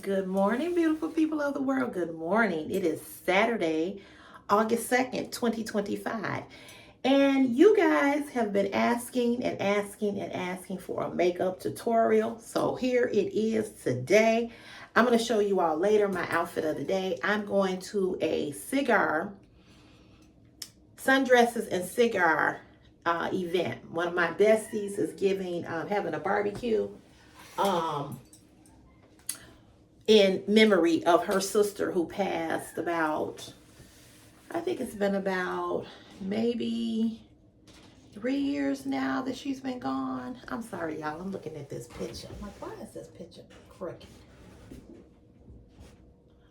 Good morning, beautiful people of the world. Good morning. It is Saturday, August 2nd, 2025. And you guys have been asking and asking and asking for a makeup tutorial. So here it is today. I'm going to show you all later my outfit of the day. I'm going to a cigar, sundresses and cigar event. One of my besties is having a barbecue. In memory of her sister who passed about, I think it's been about maybe 3 years now that she's been gone. I'm sorry, y'all. I'm looking at this picture. I'm like, why is this picture crooked?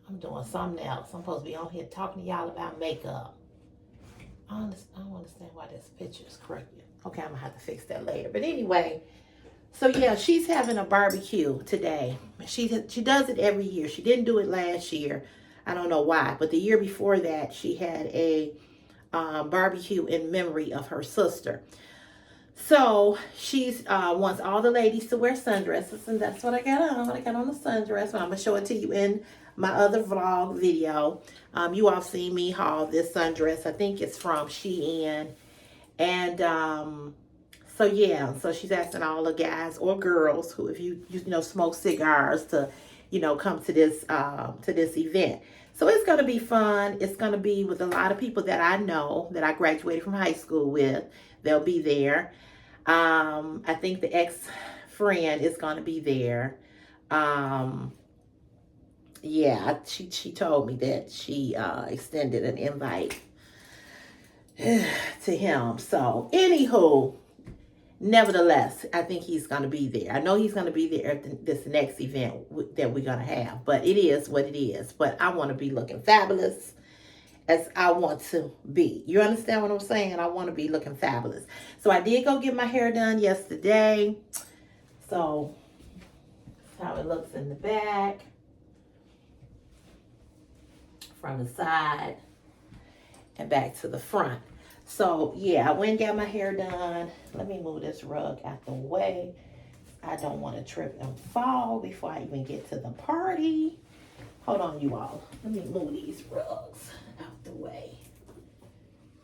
I'm doing something else. I'm supposed to be on here talking to y'all about makeup. I don't understand why this picture is crooked. Okay, I'm going to have to fix that later. But anyway, so yeah, she's having a barbecue today. She does it every year. She didn't do it last year. I don't know why, but the year before that, she had a barbecue in memory of her sister. So she's wants all the ladies to wear sundresses, and that's what I got on. I got on the sundress, and I'm gonna show it to you in my other vlog video. You all seen me haul this sundress. I think it's from Shein, and so yeah, so she's asking all the guys or girls who, if you smoke cigars, to come to this event. So it's gonna be fun. It's gonna be with a lot of people that I know, that I graduated from high school with. They'll be there. I think the ex-friend is gonna be there. Yeah, she told me that she extended an invite to him. So anywho, nevertheless, I think he's going to be there. I know he's going to be there at this next event that we're going to have. But it is what it is. But I want to be looking fabulous as I want to be. You understand what I'm saying? I want to be looking fabulous. So I did go get my hair done yesterday. So that's how it looks in the back. From the side. And back to the front. So yeah, I went and got my hair done. Let me move this rug out the way. I don't want to trip and fall before I even get to the party. Hold on, you all. Let me move these rugs out the way.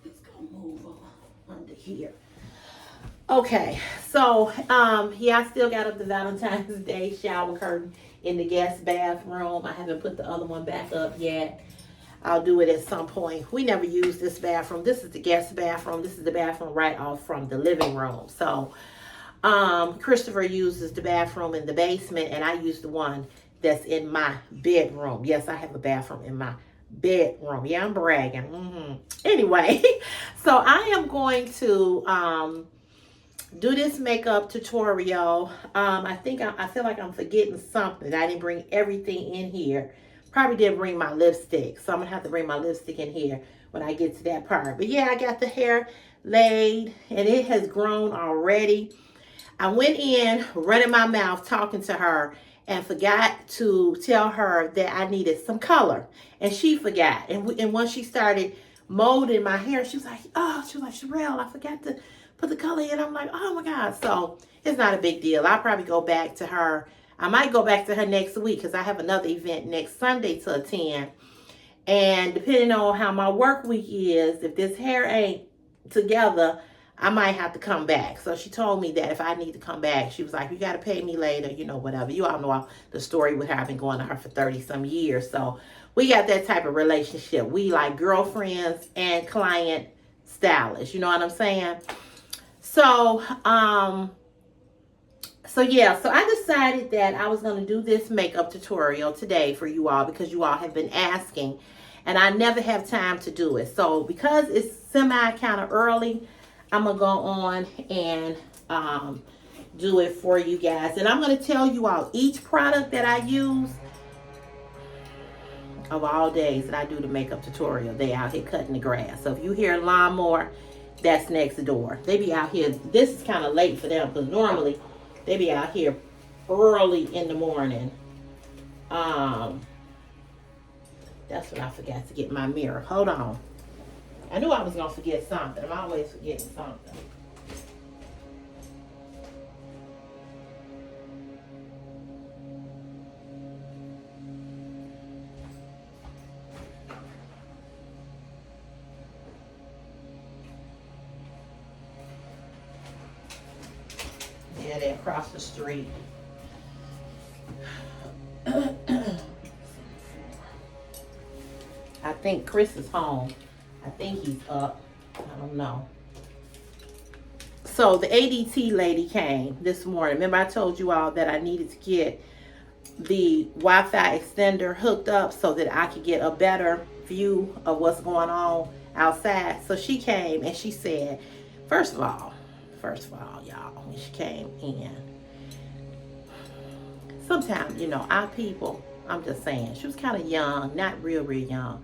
Let's go move them under here. Okay, so yeah, I still got up the Valentine's Day shower curtain in the guest bathroom. I haven't put the other one back up yet. I'll do it at some point. We never use this bathroom. This is the guest bathroom. This is the bathroom right off from the living room. So Christopher uses the bathroom in the basement, and I use the one that's in my bedroom. Yes, I have a bathroom in my bedroom. Yeah, I'm bragging. Anyway, so I am going to do this makeup tutorial. I feel like I'm forgetting something. I didn't bring everything in here. Probably didn't bring my lipstick, so I'm gonna have to bring my lipstick in here when I get to that part. But yeah, I got the hair laid and it has grown already. I went in running my mouth talking to her and forgot to tell her that I needed some color, and she forgot. And once she started molding my hair, she was like, Sherelle, I forgot to put the color in. I'm like, oh my God. So it's not a big deal. I'll probably go back to her. I might go back to her next week because I have another event next Sunday to attend. And depending on how my work week is, if this hair ain't together, I might have to come back. So she told me that if I need to come back, she was like, you got to pay me later, whatever. You all know the story with her. I've been going to her for 30 some years. So we got that type of relationship. We like girlfriends and client stylists. You know what I'm saying? So yeah, so I decided that I was going to do this makeup tutorial today for you all because you all have been asking, and I never have time to do it. So because it's semi kind of early, I'm going to go on and do it for you guys. And I'm going to tell you all each product that I use of all days that I do the makeup tutorial. They out here cutting the grass. So if you hear a lawnmower, that's next door. They be out here. This is kind of late for them because normally they be out here early in the morning. That's when I forgot to get my mirror. Hold on. I knew I was going to forget something. I'm always forgetting something. Saturday across the street. I think Chris is home. I think he's up. I don't know. So the ADT lady came this morning. Remember I told you all that I needed to get the Wi-Fi extender hooked up so that I could get a better view of what's going on outside. So she came and she said, first of all, y'all, when she came in, sometimes, you know, our people, I'm just saying, she was kind of young, not real young,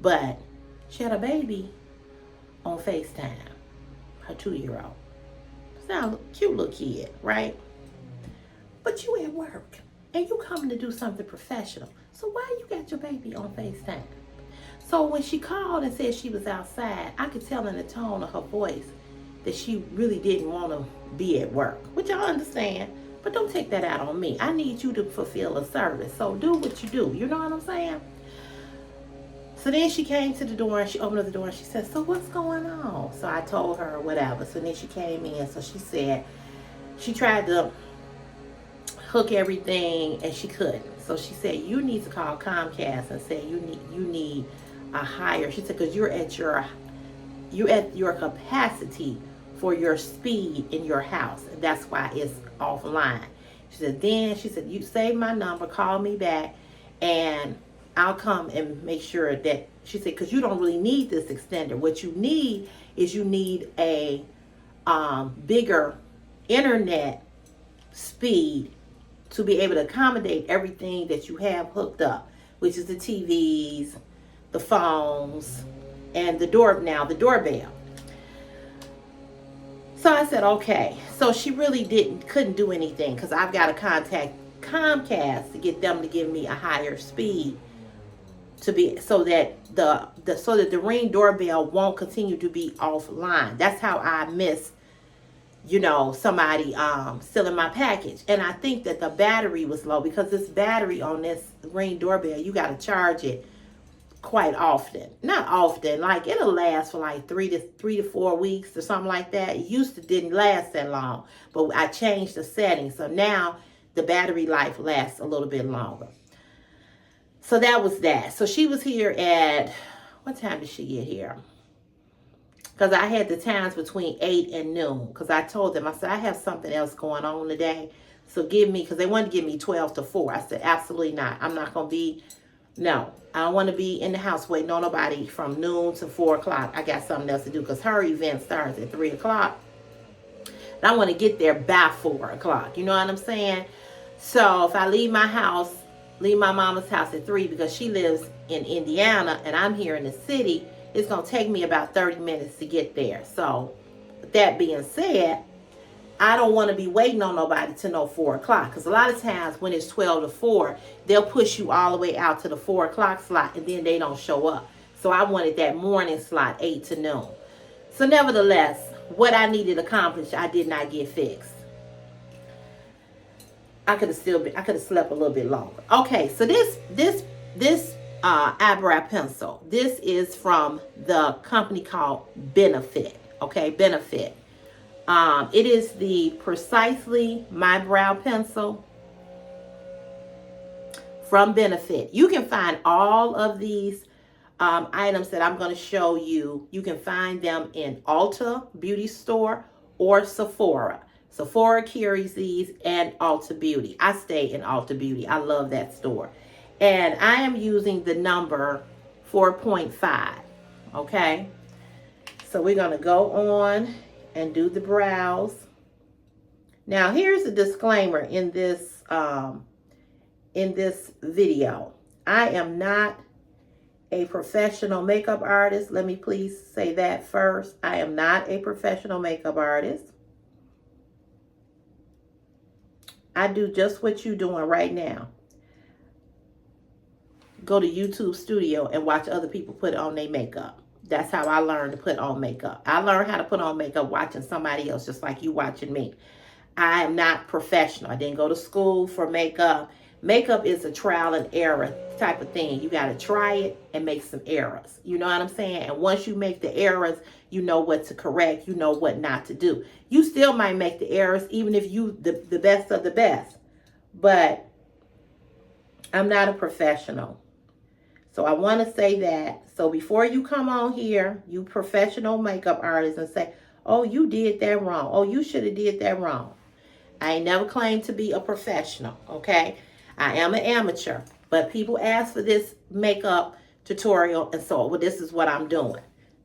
but she had a baby on FaceTime, her 2-year-old. Sound cute little kid, right? But you at work and you coming to do something professional. So why you got your baby on FaceTime? So when she called and said she was outside, I could tell in the tone of her voice that she really didn't want to be at work, which I understand, but don't take that out on me. I need you to fulfill a service. So do what you do. You know what I'm saying? So then she came to the door and she opened up the door and she said, so what's going on? So I told her whatever. So then she came in. So she said, she tried to hook everything and she couldn't. So she said, you need to call Comcast and say you need a higher. She said, because you're at your capacity for your speed in your house. And that's why it's offline. She said, you save my number, call me back, and I'll come and make sure that, she said, because you don't really need this extender. What you need is you need a bigger internet speed to be able to accommodate everything that you have hooked up, which is the TVs, the phones, and the doorbell. So I said, okay. So she really couldn't do anything because I've got to contact Comcast to get them to give me a higher speed to be so that the Ring doorbell won't continue to be offline. That's how I miss, you know, somebody stealing my package. And I think that the battery was low because this battery on this Ring doorbell, you got to charge it quite often. Not often, like it'll last for like 3 to 4 weeks or something like that. It didn't last that long, but I changed the settings. So now the battery life lasts a little bit longer. So that was that. So she was here at, what time did she get here? Because I had the times between 8 and noon. Because I told them, I said, I have something else going on today. So because they wanted to give me 12 to 4. I said, absolutely not. I'm not going to be, no. I don't want to be in the house waiting on nobody from noon to 4 o'clock. I got something else to do because her event starts at 3 o'clock. And I want to get there by 4 o'clock. You know what I'm saying? So if I leave my mama's house at 3 because she lives in Indiana and I'm here in the city, it's going to take me about 30 minutes to get there. So with that being said, I don't want to be waiting on nobody to know 4 o'clock. Because a lot of times when it's 12 to 4, they'll push you all the way out to the 4 o'clock slot and then they don't show up. So I wanted that morning slot, 8 to noon. So nevertheless, what I needed accomplished, I did not get fixed. I could have slept a little bit longer. Okay, so this eyebrow pencil, this is from the company called Benefit. Okay, Benefit. It is the Precisely My Brow Pencil from Benefit. You can find all of these items that I'm going to show you. You can find them in Ulta Beauty Store or Sephora. Sephora carries these and Ulta Beauty. I stay in Ulta Beauty. I love that store. And I am using the number 4.5. Okay. So we're going to go on and do the brows. Now here's a disclaimer in this video. I am not a professional makeup artist. Let me please say that first. I am not a professional makeup artist. I do just what you're doing right now. Go to YouTube Studio and watch other people put on their makeup. That's how I learned to put on makeup. I learned how to put on makeup watching somebody else, just like you watching me. I am not professional. I didn't go to school for makeup. Makeup is a trial and error type of thing. You got to try it and make some errors. You know what I'm saying? And once you make the errors, you know what to correct. You know what not to do. You still might make the errors even if you the best of the best. But I'm not a professional. So I want to say that. So before you come on here, you professional makeup artists, and say, oh, you did that wrong. Oh, you should have did that wrong. I ain't never claimed to be a professional, okay? I am an amateur. But people ask for this makeup tutorial, and so well, this is what I'm doing.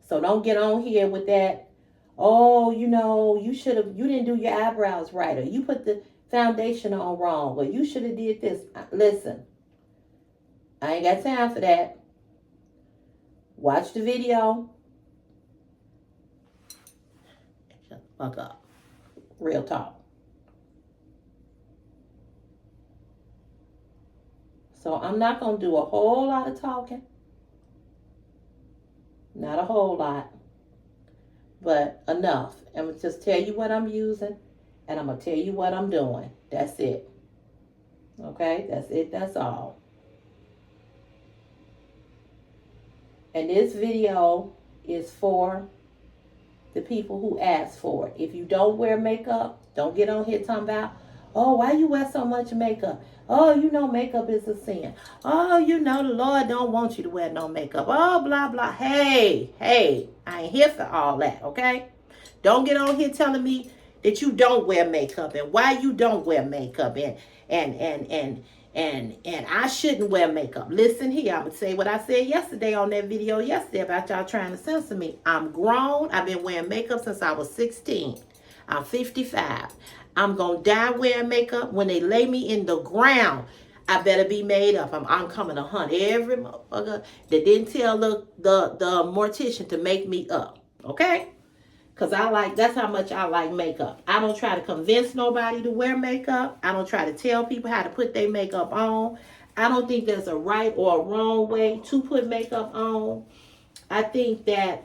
So don't get on here with that, oh, you know, you didn't do your eyebrows right, or you put the foundation on wrong, or you should have did this. Listen, I ain't got time for that. Watch the video. Shut the fuck up. Real talk. So I'm not going to do a whole lot of talking. Not a whole lot. But enough. I'm going to just tell you what I'm using. And I'm going to tell you what I'm doing. That's it. Okay? That's it. That's all. And this video is for the people who ask for it. If you don't wear makeup, don't get on here talking about, oh, why you wear so much makeup? Oh, you know makeup is a sin. Oh, you know the Lord don't want you to wear no makeup. Oh, blah, blah. Hey, I ain't here for all that, okay? Don't get on here telling me that you don't wear makeup and why you don't wear makeup and I shouldn't wear makeup. Listen here, I'm going to say what I said yesterday on that video yesterday about y'all trying to censor me. I'm grown. I've been wearing makeup since I was 16. I'm 55. I'm going to die wearing makeup. When they lay me in the ground, I better be made up. I'm coming to hunt every motherfucker that didn't tell the mortician to make me up. Okay? Because that's how much I like makeup. I don't try to convince nobody to wear makeup. I don't try to tell people how to put their makeup on. I don't think there's a right or a wrong way to put makeup on. I think that,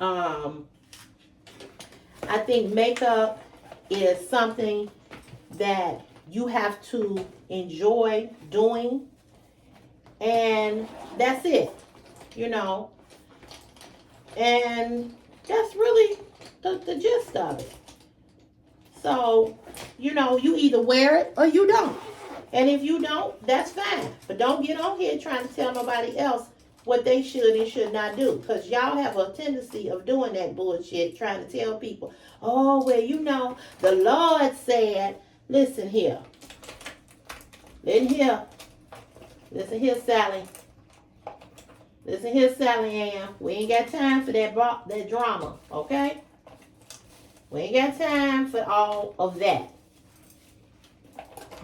makeup is something that you have to enjoy doing. And that's it, you know. And that's really the gist of it. So, you know, you either wear it or you don't. And if you don't, that's fine. But don't get on here trying to tell nobody else what they should and should not do. Because y'all have a tendency of doing that bullshit, trying to tell people, oh, well, you know, the Lord said, listen here. Listen here. Listen here, Sally. Listen here, Sally Ann. We ain't got time for that drama, okay? We ain't got time for all of that.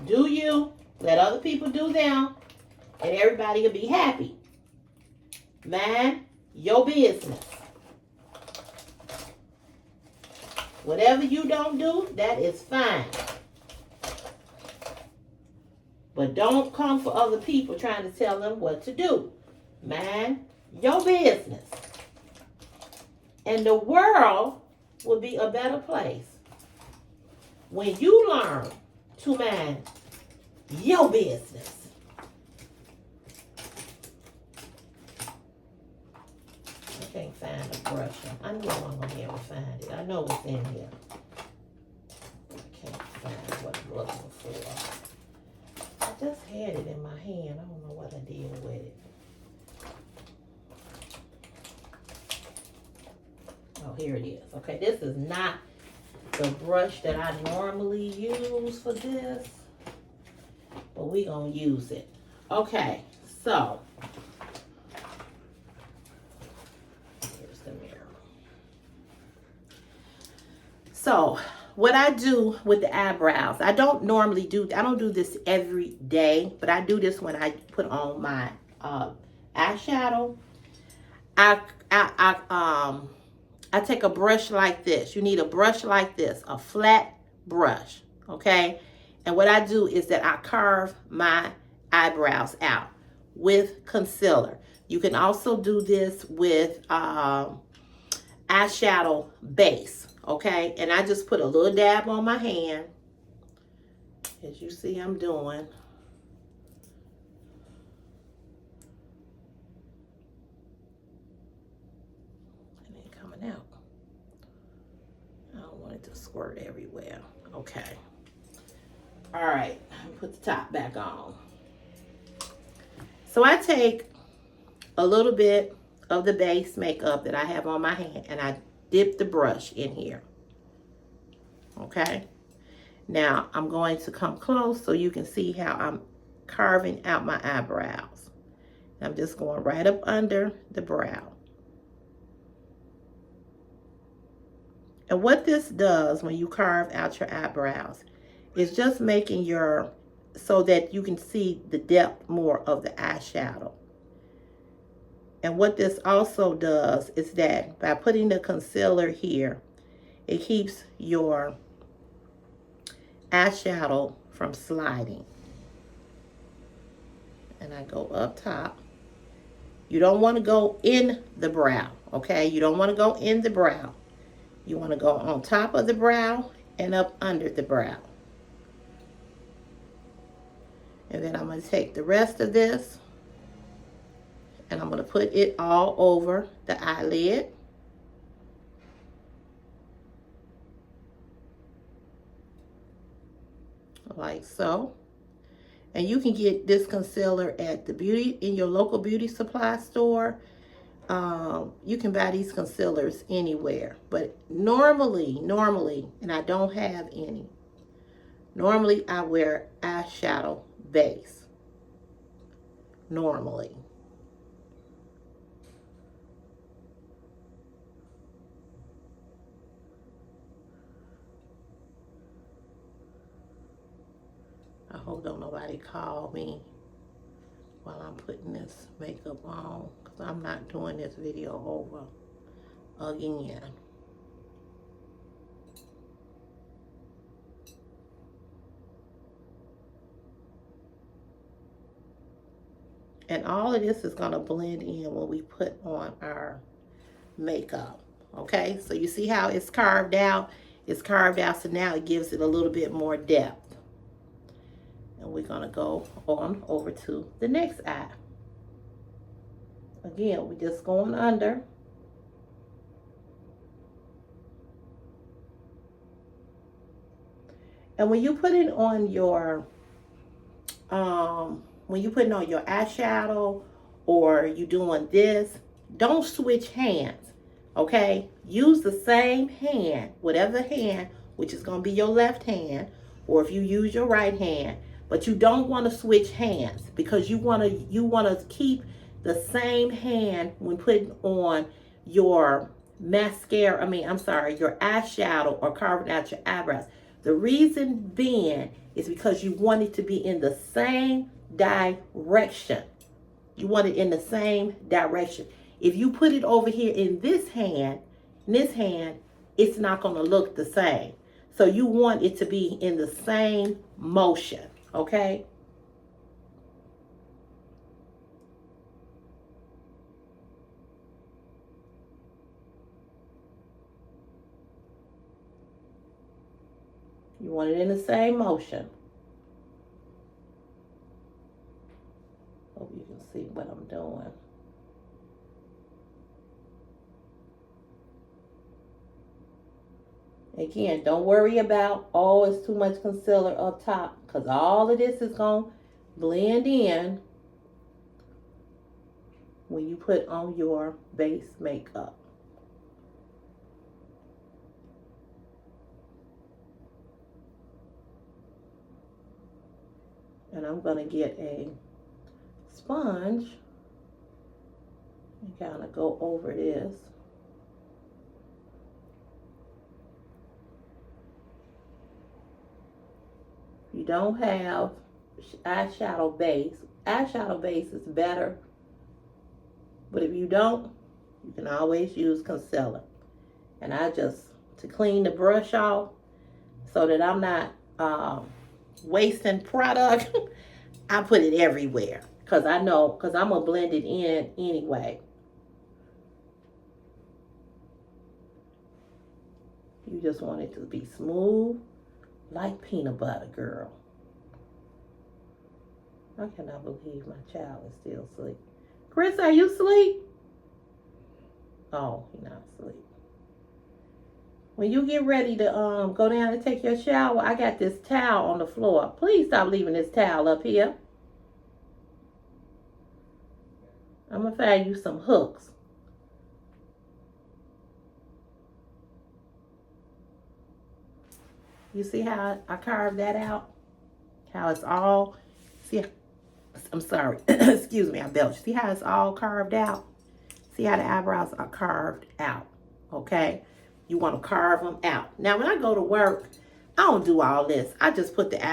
Do you? Let other people do them, and everybody will be happy. Mind your business. Whatever you don't do, that is fine. But don't come for other people trying to tell them what to do. Mind your business. And the world will be a better place when you learn to mind your business. I can't find a brush. I know I'm going to be able to find it. I know it's in here. I can't find what I'm looking for. I just had it in my hand. I don't know what I did with it. Oh, here it is. Okay, this is not the brush that I normally use for this, but we gonna use it. Okay, so here's the mirror. So what I do with the eyebrows, I don't do this every day, but I do this when I put on my eyeshadow. I take a brush like this. You need a brush like this, a flat brush, okay? And what I do is that I carve my eyebrows out with concealer. You can also do this with eyeshadow base, okay? And I just put a little dab on my hand, as you see I'm doing. going out. I don't want it to squirt everywhere. Okay. All right, put the top back on. So I take a little bit of the base makeup that I have on my hand and I dip the brush in here. Okay. Now I'm going to come close so you can see how I'm carving out my eyebrows. I'm just going right up under the brow. And what this does when you carve out your eyebrows is just making your, so that you can see the depth more of the eyeshadow. And what this also does is that by putting the concealer here, it keeps your eyeshadow from sliding. And I go up top. You don't want to go in the brow, okay? You don't want to go in the brow. You want to go on top of the brow and up under the brow. And then I'm going to take the rest of this and I'm going to put it all over the eyelid. Like so. And you can get this concealer at the in your local beauty supply store. You can buy these concealers anywhere, but normally, and I don't have any, normally I wear eyeshadow base, normally. I hope don't nobody call me while I'm putting this makeup on, because I'm not doing this video over again. And all of this is going to blend in when we put on our makeup. Okay, so you see how it's carved out? It's carved out, so now it gives it a little bit more depth. And we're going to go on over to the next eye. Again, we're just going under. And when you put it on your, when you putting on your eyeshadow or you doing this, don't switch hands, okay? Use the same hand, whatever hand, which is going to be your left hand, or if you use your right hand, but you don't want to switch hands because you want to keep the same hand when putting on your mascara, your eyeshadow or carving out your eyebrows. The reason being is because you want it to be in the same direction. You want it in the same direction. If you put it over here in this hand, it's not going to look the same. So you want it to be in the same motion, okay? You want it in the same motion. Hope you can see what I'm doing. Again, don't worry about, oh, it's too much concealer up top, because all of this is going to blend in when you put on your base makeup. And I'm going to get a sponge and kind of go over this. If you don't have eyeshadow base is better. But if you don't, you can always use concealer. And I just, to clean the brush off so that I'm not wasting product, I put it everywhere. Because I'm going to blend it in anyway. You just want it to be smooth like peanut butter, girl. I cannot believe my child is still asleep. Chris, are you asleep? Oh, he's not asleep. when you get ready to go down and take your shower, I got this towel on the floor. Please stop leaving this towel up here. I'm going to find you some hooks. You see how I carved that out? How it's all, see, I'm sorry, excuse me, I belched. See how it's all carved out? See how the eyebrows are carved out, okay? You want to carve them out. Now, when I go to work, I don't do all this. I just put the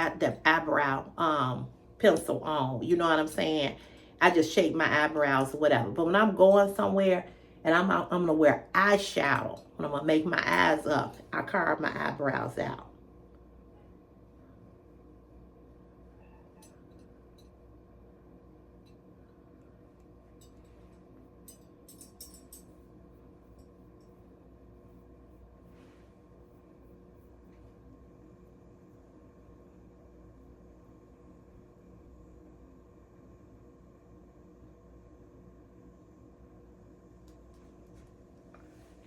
eyebrow pencil on, you know what I'm saying? I just shape my eyebrows or whatever. But when I'm going somewhere and I'm going to wear eyeshadow, when I'm going to make my eyes up, I carve my eyebrows out.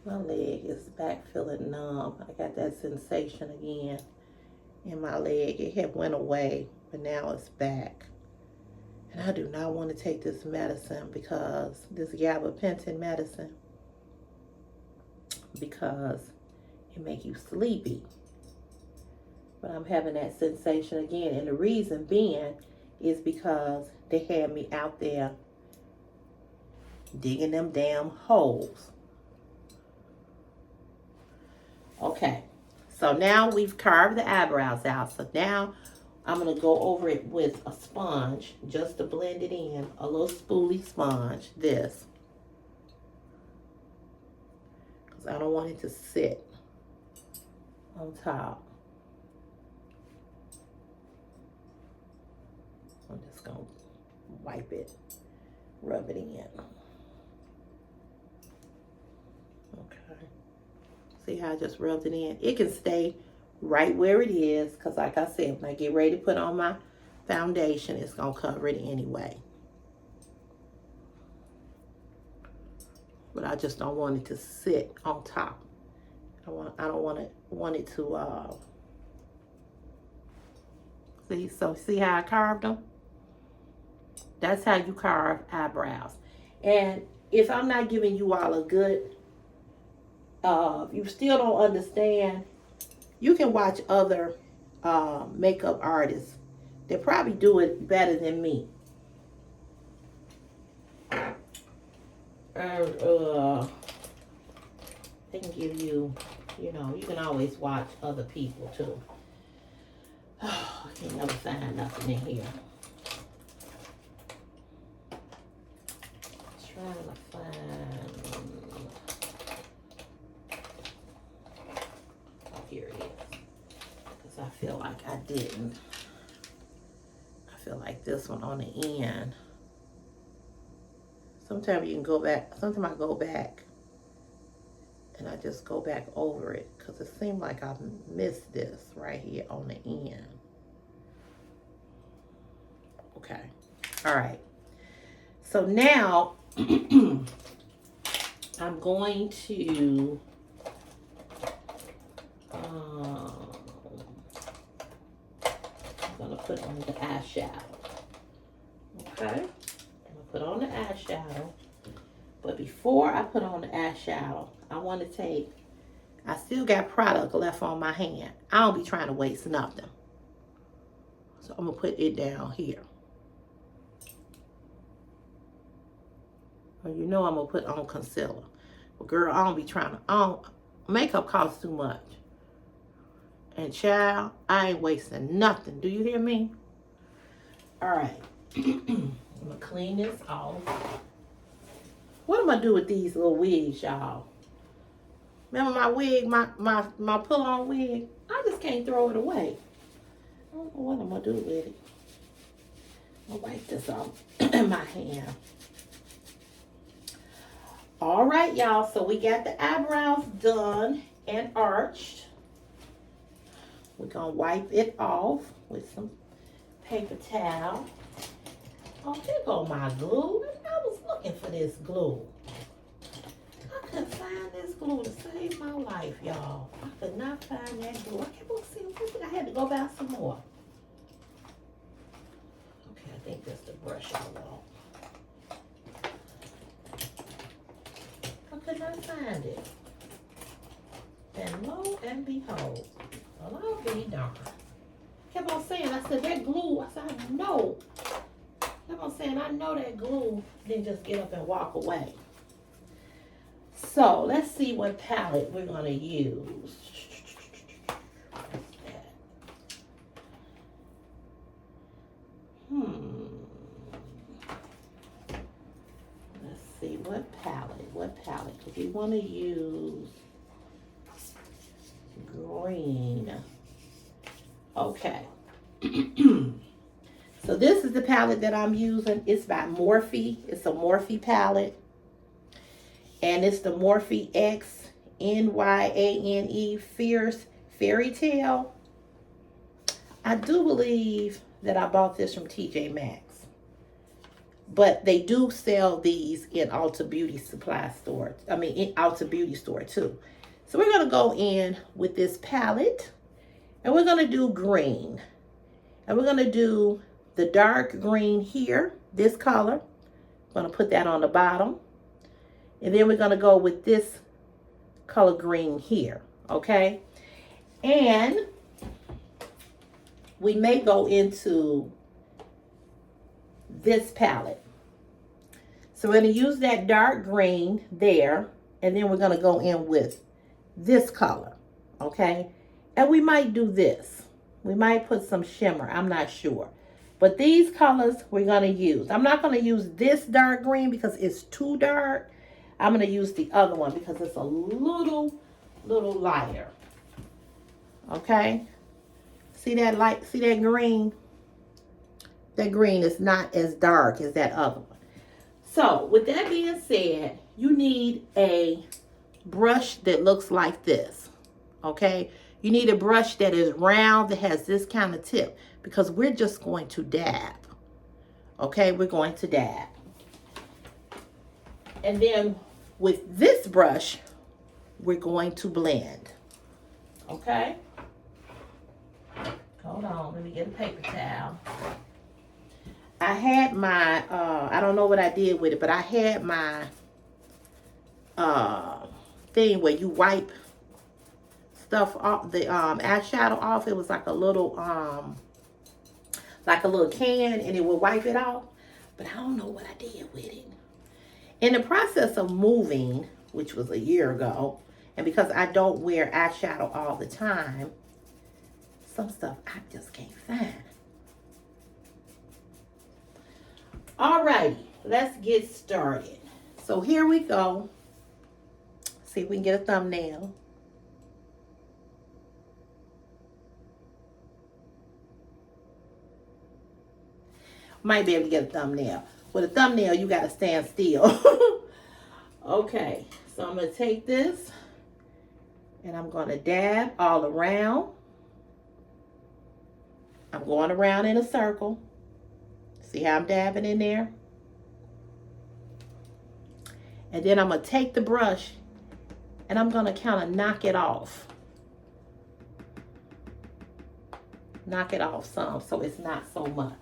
My leg is back feeling numb. I got that sensation again in my leg. It had went away, but now it's back. And I do not want to take this medicine because this gabapentin medicine, because it make you sleepy. But I'm having that sensation again. And the reason being is because they had me out there digging them damn holes. Okay, so now we've carved the eyebrows out. So now I'm going to go over it with a sponge just to blend it in. A little spoolie sponge, this. Because I don't want it to sit on top. I'm just going to wipe it, rub it in. Okay. See how I just rubbed it in? It can stay right where it is because like I said, when I get ready to put on my foundation, it's going to cover it anyway. But I just don't want it to sit on top. I don't want it to see how I carved them? That's how you carve eyebrows. And if I'm not giving you all a good if you still don't understand, you can watch other makeup artists. They probably do it better than me. And they can give you, you know, you can always watch other people too. Oh, I can never find nothing in here. Trying to find. Here it is. Because I feel like I didn't. I feel like this one on the end. Sometimes you can go back. Sometimes I go back and I just go back over it because it seemed like I missed this right here on the end. Okay. All right. So now I'm going to put on the eyeshadow. Okay, I'm gonna put on the eyeshadow. But before I put on the eyeshadow, I want to take, I still got product left on my hand. I don't be trying to waste nothing. So I'm gonna put it down here. Well, you know I'm gonna put on concealer. But girl, I don't be trying to, makeup costs too much. And child, I ain't wasting nothing. Do you hear me? All right. I'm gonna clean this off. What am I do with these little wigs, y'all? Remember my wig, my pull-on wig? I just can't throw it away. I don't know what I'm gonna do with it. I'll wipe this off in my hand. All right, y'all. So we got the eyebrows done and arched. We're going to wipe it off with some paper towel. Oh, here go my glue. I was looking for this glue. I couldn't find find this glue to save my life, y'all. I could not find that glue. I kept on seeing, I had to go buy some more. Okay, I think that's the brush I want. I could not find it. And lo and behold, well, I'll be darned. Kept on saying, I said, that glue, I said, I know. Kept on saying, I know that glue didn't just get up and walk away. So, let's see what palette we're going to use. Let's see, what palette? Because we want to use green. Okay. So this is the palette that I'm using. It's by Morphe. It's a Morphe palette. And it's the Morphe X Nyane Fierce Fairy Tale. I do believe that I bought this from TJ Maxx. But they do sell these in Ulta Beauty Supply store. I mean, in Ulta Beauty store too. So we're going to go in with this palette. And we're going to do green. And we're going to do the dark green here, this color. I'm going to put that on the bottom. And then we're going to go with this color green here, okay? And we may go into this palette. So we're going to use that dark green there, and then we're going to go in with this color, okay? And we might do this. We might put some shimmer, I'm not sure. But these colors we're going to use. I'm not going to use this dark green because it's too dark. I'm going to use the other one because it's a little lighter. Okay? See that light? See that green? That green is not as dark as that other one. So, with that being said, you need a brush that looks like this. Okay? You need a brush that is round, that has this kind of tip, because we're just going to dab. Okay? We're going to dab. And then with this brush, we're going to blend. Okay? Hold on, let me get a paper towel. I had my, I don't know what I did with it, but I had my thing where you wipe stuff off, the eyeshadow off. It was like a little can, and it would wipe it off. But I don't know what I did with it. In the process of moving, which was a year ago, and because I don't wear eyeshadow all the time, some stuff I just can't find. Alrighty, let's get started. So here we go. See if we can get a thumbnail. Might be able to get a thumbnail. With a thumbnail, you got to stand still. Okay, so I'm going to take this and I'm going to dab all around. I'm going around in a circle. See how I'm dabbing in there? And then I'm going to take the brush and I'm going to kind of knock it off. Knock it off some so it's not so much.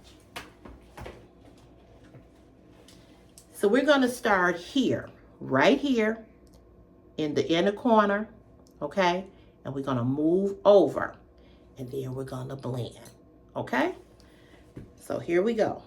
So we're going to start here, right here in the inner corner, okay? And we're going to move over and then we're going to blend, okay? So here we go.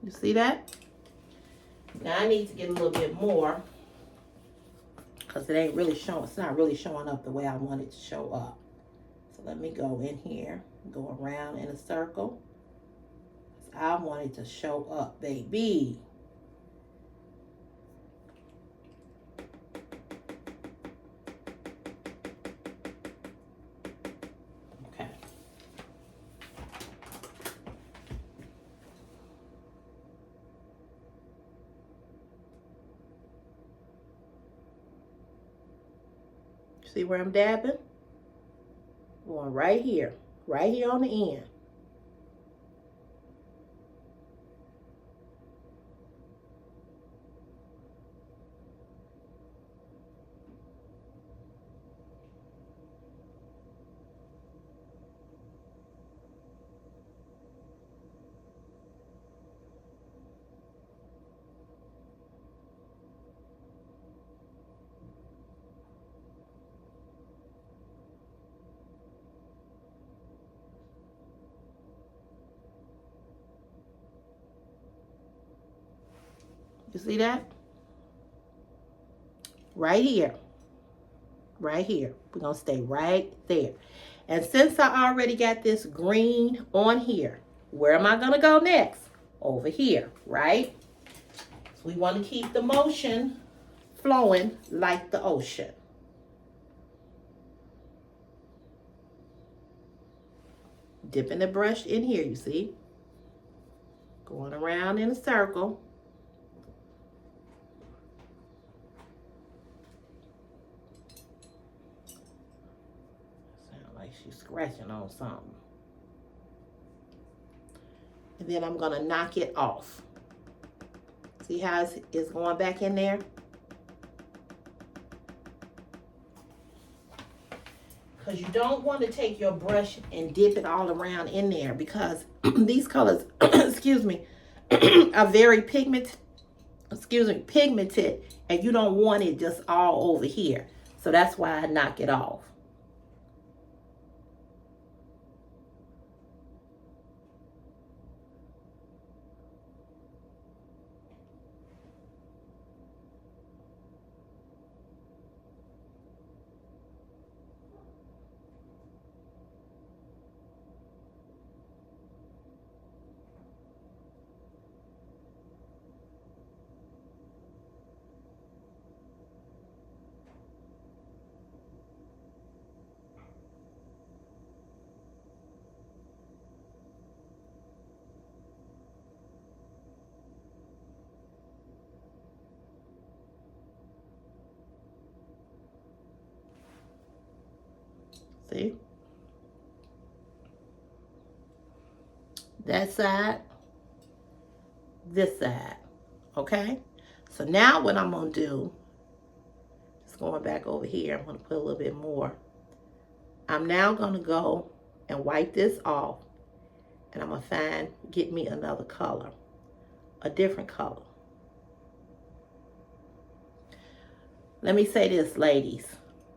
You see that? Now I need to get a little bit more because it ain't really showing, it's not really showing up the way I want it to show up. So let me go in here, go around in a circle. I want it to show up, baby. Okay. See where I'm dabbing? Going right here on the end. You see that? Right here. Right here. We're going to stay right there. And since I already got this green on here, where am I going to go next? Over here, right? So we want to keep the motion flowing like the ocean. Dipping the brush in here, you see? Going around in a circle. Sound like she's scratching on something. And then I'm going to knock it off. See how it's going back in there? Because you don't want to take your brush and dip it all around in there, because these colors, excuse me, are very pigmented, and you don't want it just all over here. So that's why I knock it off. See? That side, this side. Okay? So now what I'm going to do is going back over here. I'm going to put a little bit more. I'm now going to go and wipe this off. And I'm going to get me another color. A different color. Let me say this, ladies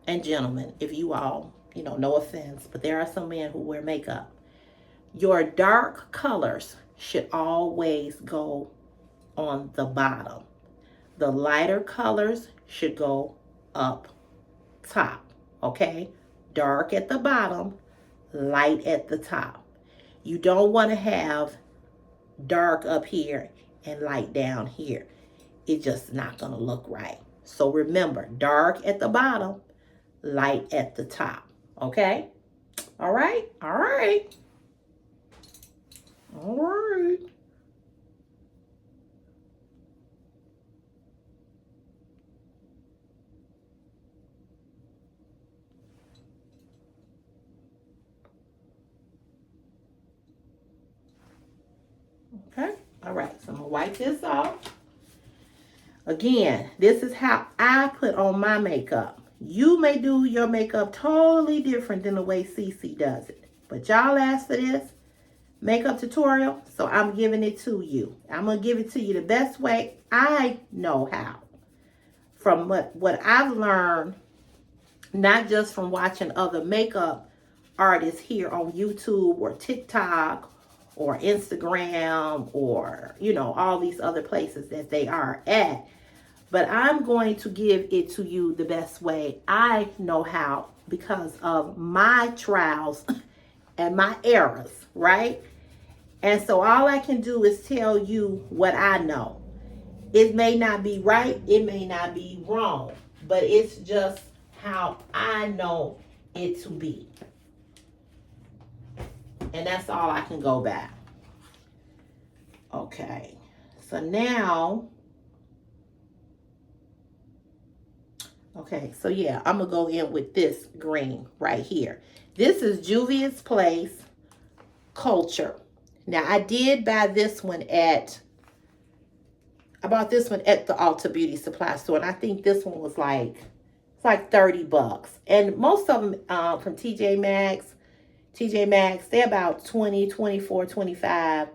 and gentlemen, if you all, no offense, but there are some men who wear makeup. Your dark colors should always go on the bottom. The lighter colors should go up top, okay? Dark at the bottom, light at the top. You don't want to have dark up here and light down here. It's just not going to look right. So remember, dark at the bottom, light at the top, okay? All right? All right. All right. Okay. All right. So I'm going to wipe this off. Again, this is how I put on my makeup. You may do your makeup totally different than the way Cece does it. But y'all asked for this makeup tutorial, so I'm giving it to you. I'm going to give it to you the best way I know how. From what I've learned, not just from watching other makeup artists here on YouTube or TikTok or Instagram or, all these other places that they are at. But I'm going to give it to you the best way I know how because of my trials and my errors, right? And so all I can do is tell you what I know. It may not be right, it may not be wrong, but it's just how I know it to be. And that's all I can go by. Okay, so now, Okay, so yeah, I'm going to go in with this green right here. This is Juvia's Place Culture. Now, I did buy this one at, I bought this one at the Ulta Beauty Supply store, and I think this one was like, it's like 30 bucks. And most of them from TJ Maxx, they're about 20, 24, 25.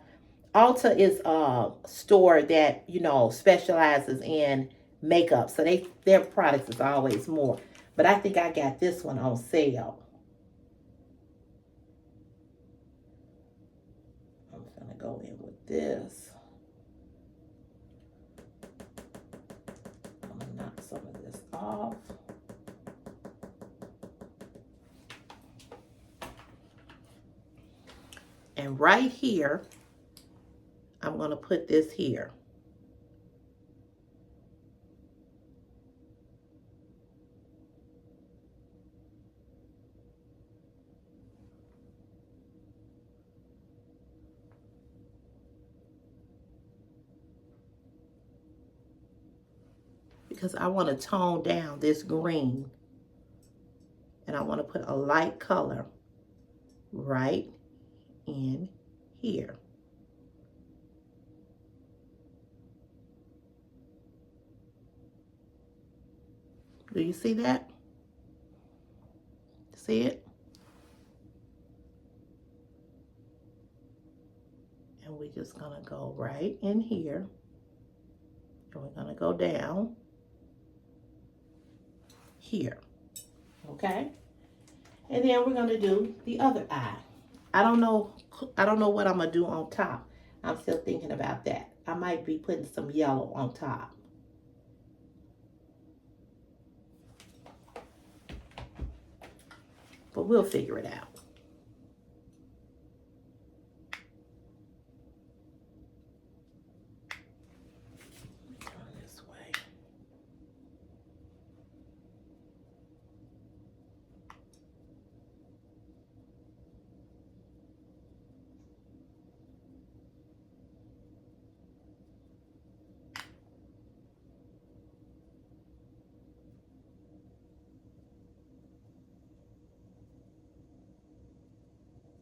Ulta is a store that, you know, specializes in makeup. So their products is always more. But I think I got this one on sale. I'm going to go in with this. I'm going to knock some of this off. And right here, I'm going to put this here. Because I want to tone down this green. And I want to put a light color right in here. Do you see that? See it? And we're just going to go right in here. And we're going to go down here. Okay? And then we're going to do the other eye. I don't know what I'm going to do on top. I'm still thinking about that. I might be putting some yellow on top. But we'll figure it out. Turn this way.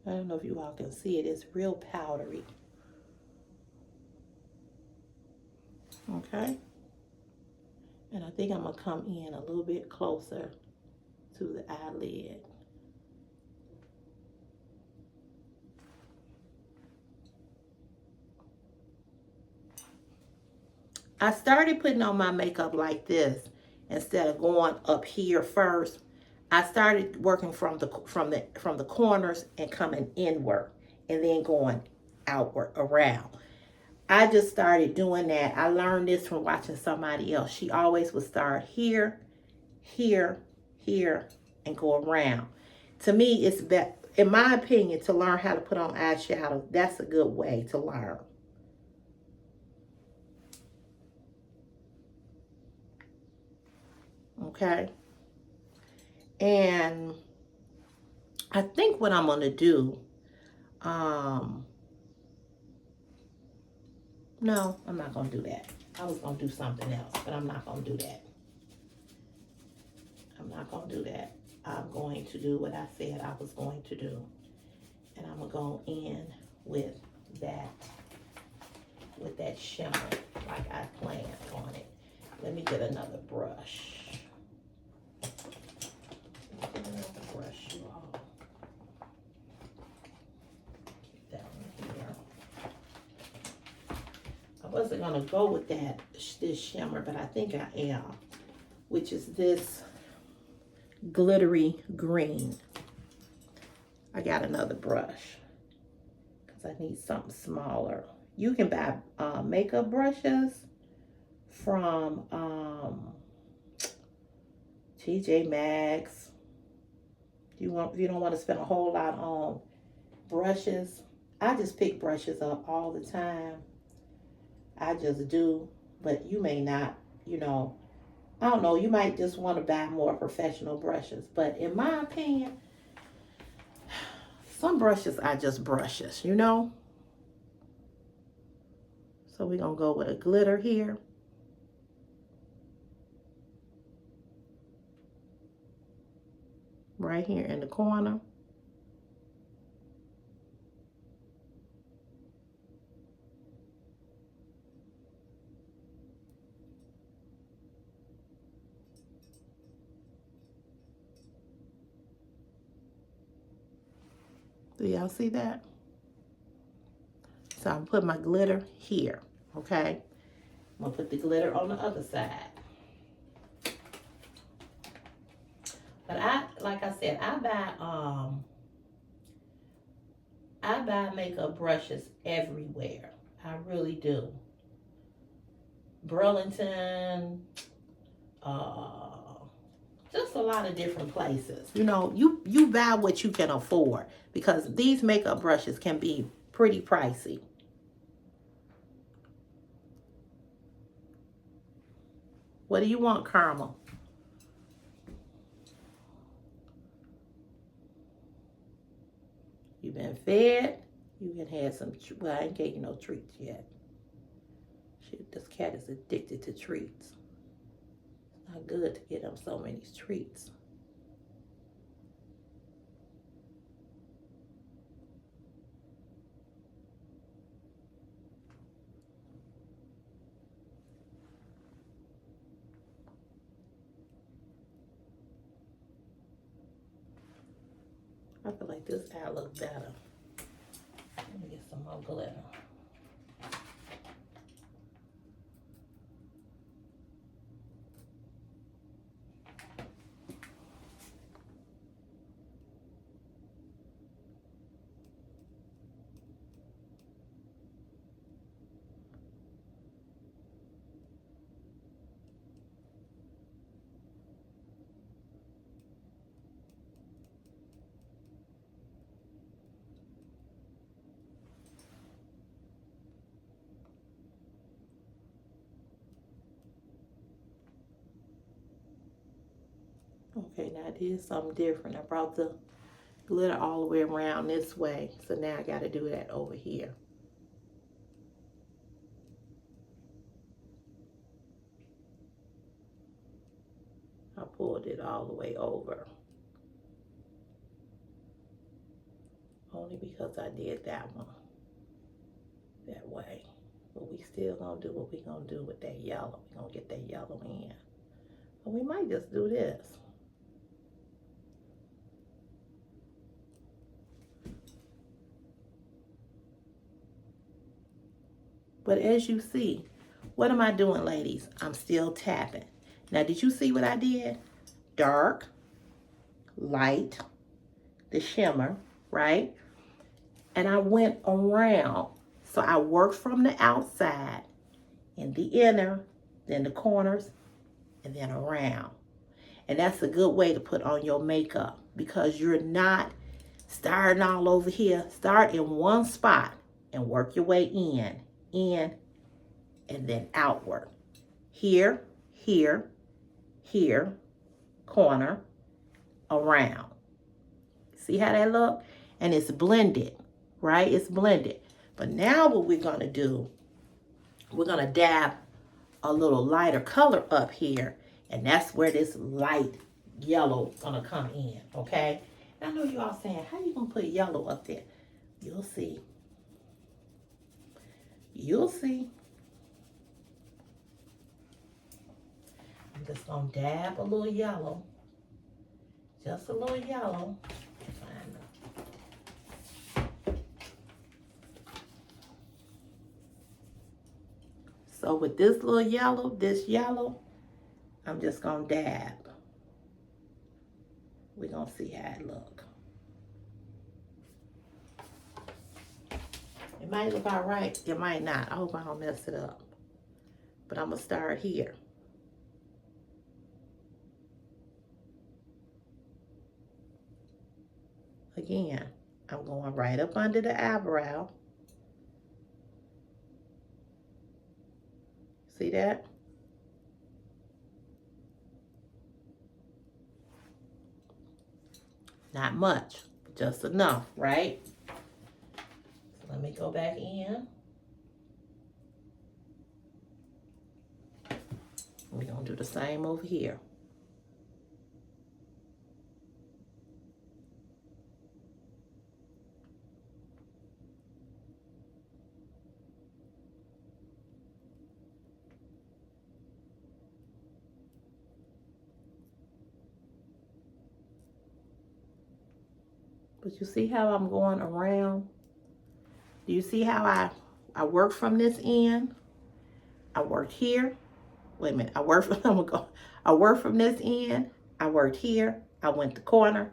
I don't know if you all can see it. It's real powdery. Okay? And I think I'm going to come in a little bit closer to the eyelid. I started putting on my makeup like this instead of going up here first. I started working from the corners and coming inward and then going outward around. I just started doing that. I learned this from watching somebody else. She always would start here, here, here, and go around. To me, it's that, in my opinion, to learn how to put on eyeshadow, that's a good way to learn. Okay? And I think what I'm going to do, no, I'm not going to do that. I was going to do something else, but I'm not going to do that. I'm not going to do that. I'm going to do what I said I was going to do. And I'm going to go in with that shimmer like I planned on it. Let me get another brush. Brush you all. Down here. I wasn't going to go with this shimmer, but I think I am, which is this glittery green. I got another brush because I need something smaller. You can buy makeup brushes from TJ Maxx. If you don't want to spend a whole lot on brushes, I just pick brushes up all the time. I just do, but you may not, you know, I don't know, you might just want to buy more professional brushes. But in my opinion, some brushes are just brushes, you know? So we're going to go with a glitter here. right here in the corner. Do y'all see that? So I'm putting my glitter here, okay? I'm gonna put the glitter on the other side. But like I said, I buy makeup brushes everywhere. I really do. Burlington, just a lot of different places. You know, you buy what you can afford because these makeup brushes can be pretty pricey. What do you want, Caramel? You been fed? You can have some, well, I ain't gave you no treats yet. Shit, this cat is addicted to treats. It's not good to get him so many treats. I feel like this eye looks better. Let me get some more glitter. Okay, now I did something different. I brought the glitter all the way around this way. So now I got to do that over here. I pulled it all the way over. Only because I did that one that way. But we still gonna do what we gonna do with that yellow. We gonna get that yellow in. But we might just do this. But as you see, what am I doing, ladies? I'm still tapping. Now, did you see what I did? Dark, light, the shimmer, right? And I went around. So I worked from the outside, in the inner, then the corners, and then around. And that's a good way to put on your makeup because you're not starting all over here. Start in one spot and work your way in, and then outward. Here, here, here, corner, around. See how that look? And it's blended, right? It's blended. But now what we're gonna do, we're gonna dab a little lighter color up here, and that's where this light yellow gonna come in, okay? I know you all saying, how you gonna put yellow up there? You'll see. You'll see. I'm just gonna dab a little yellow. Just a little yellow. So with this little yellow, this yellow, I'm just gonna dab. We're gonna see how it look. It might look all right, it might not. I hope I don't mess it up. But I'm gonna start here. Again, I'm going right up under the eyebrow. See that? Not much, just enough, right? So let me go back in. We're gonna do the same over here. But you see how I'm going around? Do you see how I work from this end? I worked here. Wait a minute. I work from this end. I worked here. I went the corner,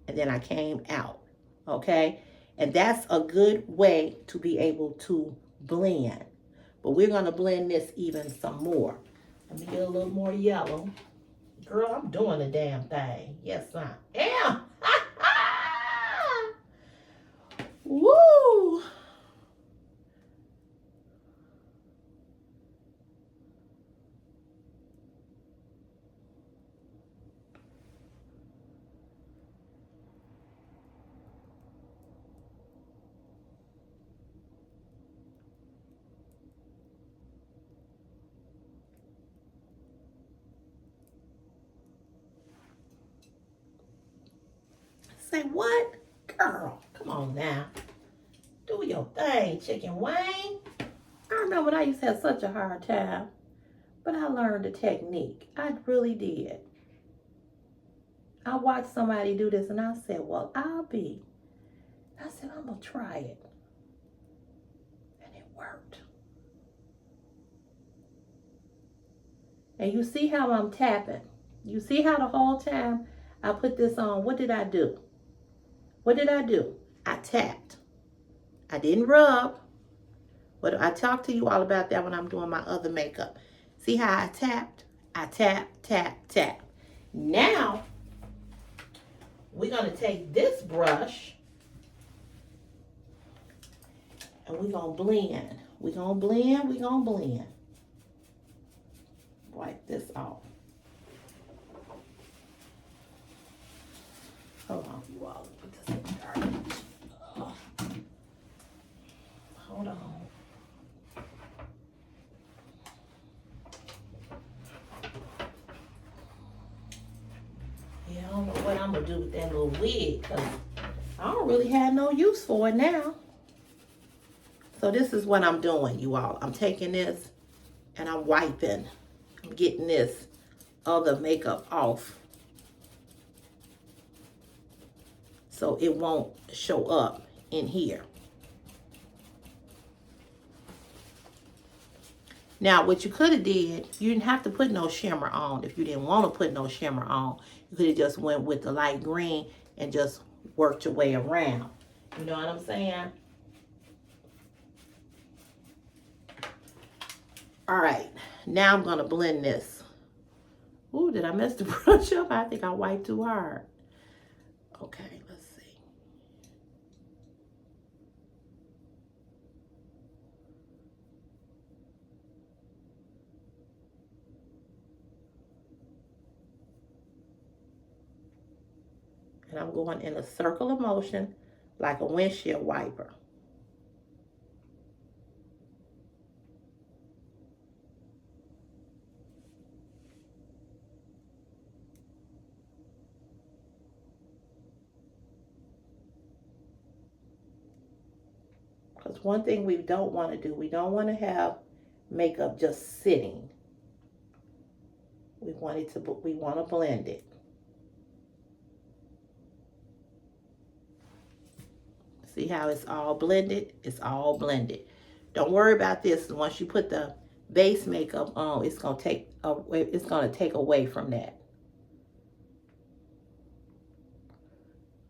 and then I came out. Okay? And that's a good way to be able to blend. But we're going to blend this even some more. Let me get a little more yellow. Girl, I'm doing the damn thing. Yes, I am. Woo! Say what? Girl, come on now. Do your thing, Chicken Wayne. I remember when I used to have such a hard time, but I learned the technique. I really did. I watched somebody do this and I said, well, I said, I'm going to try it. And it worked. And you see how I'm tapping. You see how the whole time I put this on, what did I do? What did I do? I tapped. I didn't rub. But I talk to you all about that when I'm doing my other makeup. See how I tapped? I tap, tap, tap. Now, we're going to take this brush and we're going to blend. We're going to blend, we're going to blend. Wipe this off. Hold on, you all. Put this in the garbage. Oh. Hold on. Yeah, I don't know what I'm going to do with that little wig because I don't really have no use for it now. So this is what I'm doing, you all. I'm taking this and I'm wiping. I'm getting this other makeup off so it won't show up in here. Now, what you could have did, you didn't have to put no shimmer on. If you didn't want to put no shimmer on, you could have just went with the light green and just worked your way around. You know what I'm saying? All right, now I'm going to blend this. Ooh, did I mess the brush up? I think I wiped too hard. Okay, let's see. And I'm going in a circle of motion like a windshield wiper. Because one thing we don't want to do, we don't want to have makeup just sitting. We want to blend it. See how it's all blended? It's all blended. Don't worry about this. Once you put the base makeup on, it's going to take away from that.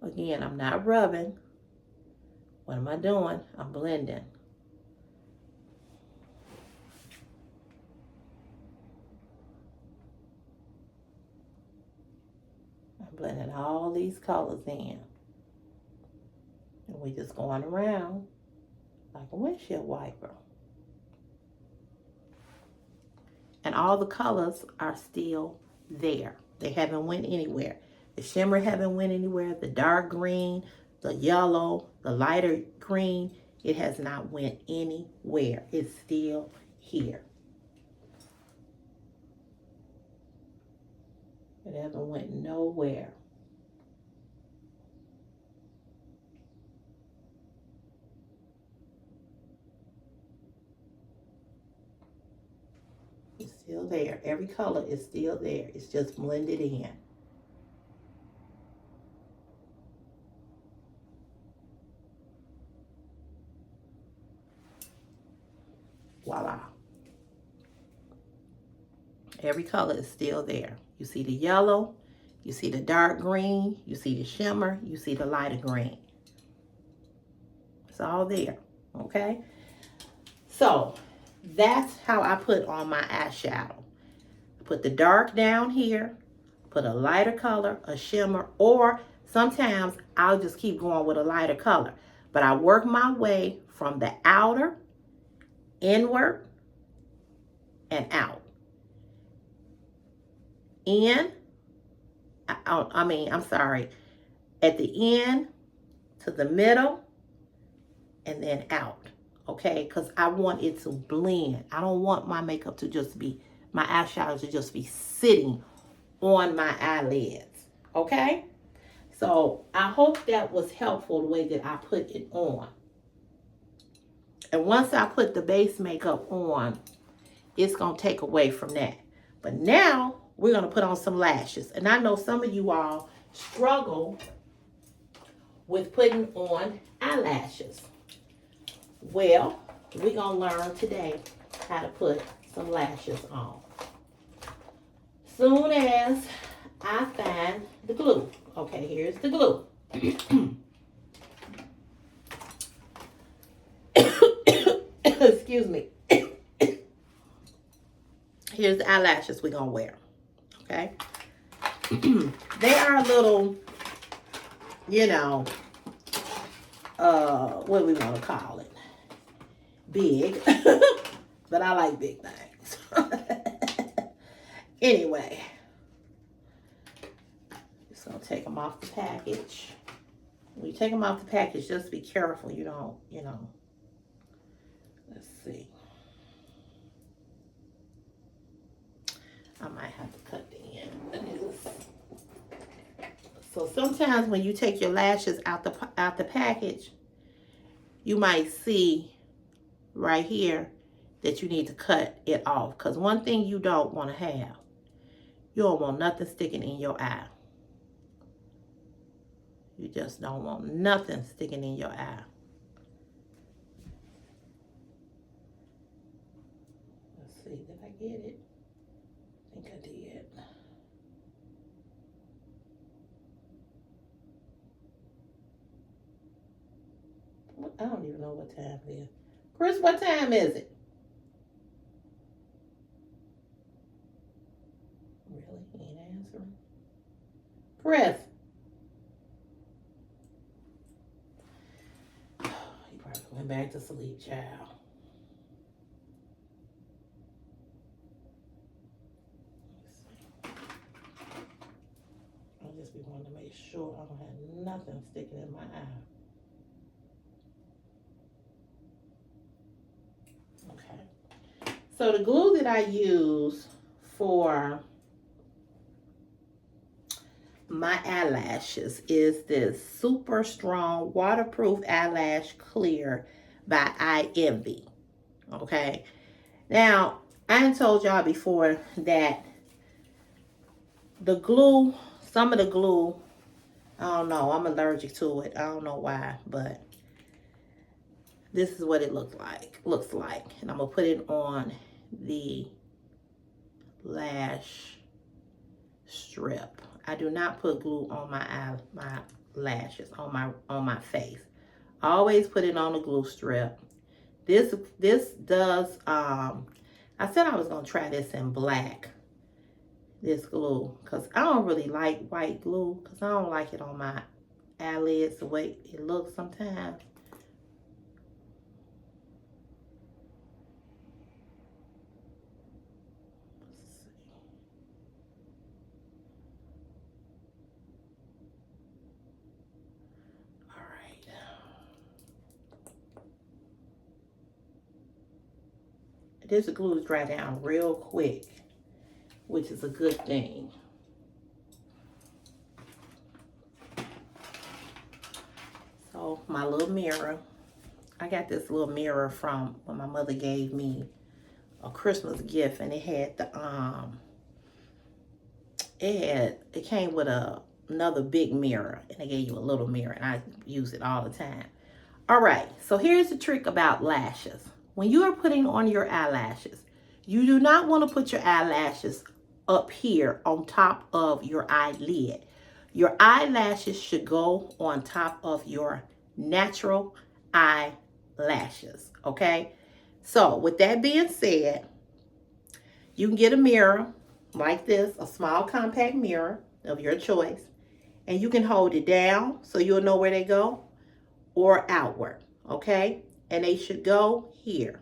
Again, I'm not rubbing. What am I doing? I'm blending. I'm blending all these colors in. And we're just going around like a windshield wiper. And all the colors are still there. They haven't went anywhere. The shimmer haven't went anywhere. The dark green, the yellow, the lighter green, it has not went anywhere. It's still here. It hasn't went nowhere. It's still there. Every color is still there. It's just blended in. Voila. Every color is still there. You see the yellow, you see the dark green, you see the shimmer, you see the lighter green. It's all there, okay? So that's how I put on my eyeshadow. Put the dark down here, put a lighter color, a shimmer, or sometimes I'll just keep going with a lighter color. But I work my way from the outer, inward, and out. In, I'm sorry, at the end to the middle, and then out. Okay, because I want it to blend. I don't want my makeup to just be, my eyeshadow to just be sitting on my eyelids. Okay, so I hope that was helpful the way that I put it on. And once I put the base makeup on, it's going to take away from that. But now we're going to put on some lashes. And I know some of you all struggle with putting on eyelashes. Well, we're going to learn today how to put some lashes on. Soon as I find the glue. Okay, here's the glue. Excuse me. Here's the eyelashes we're going to wear. Okay? They are a little, you know, what do we want to call it? Big. But I like big things. Anyway. Just going to take them off the package. When you take them off the package, just be careful you don't, you know. Let's see. I might have to cut the end. So sometimes when you take your lashes out the package, you might see right here that you need to cut it off. Because one thing you don't want to have, you don't want nothing sticking in your eye. You just don't want nothing sticking in your eye. Let's see, did I get it? I think I did. I don't even know what time it is. Chris, what time is it? Really? He ain't answering. Chris. He probably went back to sleep, child. I just be wanting to make sure I don't have nothing sticking in my eye. Okay. So the glue that I use for my eyelashes is this super strong waterproof eyelash clear by I Envy. Okay. Now, I told y'all before that the glue, some of the glue, I don't know, I'm allergic to it. I don't know why, but this is what it looks like. And I'm gonna put it on the lash strip. I do not put glue on my lashes, on my face. I always put it on the glue strip. This does, I said I was gonna try this in black, this glue, because I don't really like white glue, because I don't like it on my eyelids the way it looks sometimes. This glue is dry down real quick, which is a good thing. So my little mirror, I got this little mirror from when my mother gave me a Christmas gift, and it had the it came with another big mirror, and they gave you a little mirror, and I use it all the time. All right, so here's the trick about lashes. when you are putting on your eyelashes, you do not want to put your eyelashes up here on top of your eyelid. Your eyelashes should go on top of your natural eyelashes, okay? So with that being said, you can get a mirror like this, a small compact mirror of your choice, and you can hold it down so you'll know where they go, or outward, okay? And they should go here.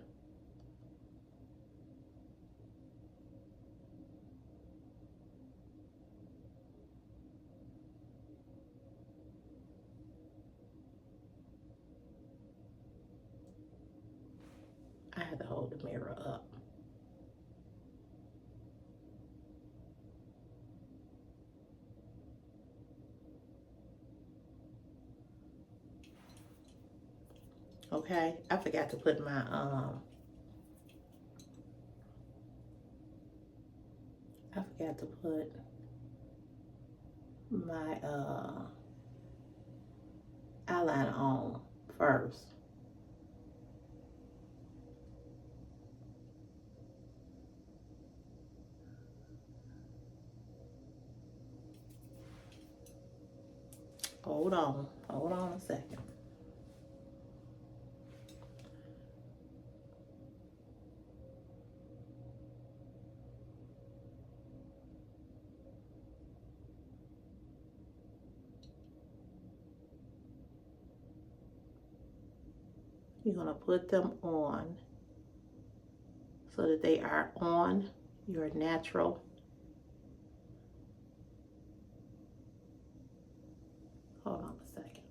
I have to hold the mirror up. Okay, I forgot to put my I forgot to put my eyeliner on first. Hold on a second. You're gonna put them on so that they are on your natural. Hold on a second.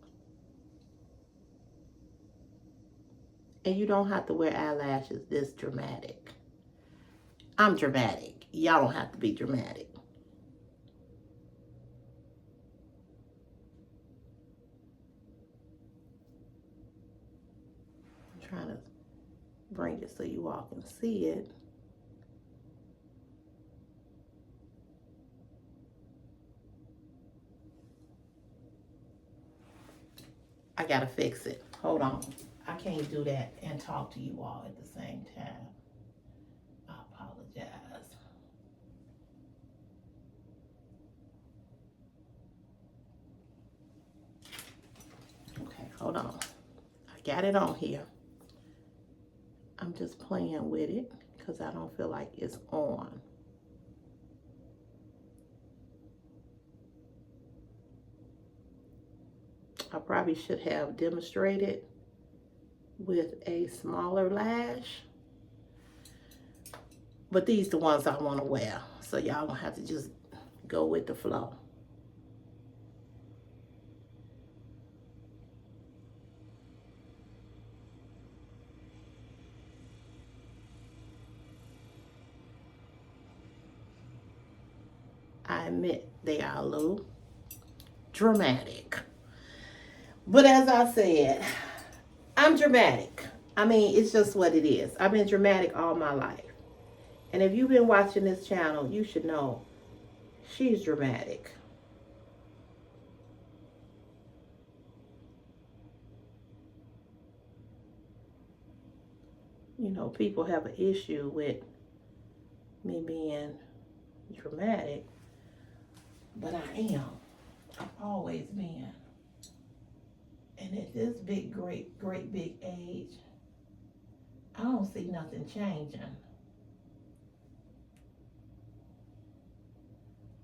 And you don't have to wear eyelashes this dramatic. I'm dramatic. Y'all don't have to be dramatic. I'm trying to bring it so you all can see it. I gotta fix it. Hold on. I can't do that and talk to you all at the same time. I apologize. Okay, hold on. I got it on here. I'm just playing with it because I don't feel like it's on. I probably should have demonstrated with a smaller lash, but these the ones I want to wear, so y'all don't have to just go with the flow. I admit they are a little dramatic, but as I said, I'm dramatic. I mean, it's just what it is. I've been dramatic all my life. And if you've been watching this channel, you should know she's dramatic. You know, people have an issue with me being dramatic, but I am. I've always been. And at this big, great big age, I don't see nothing changing.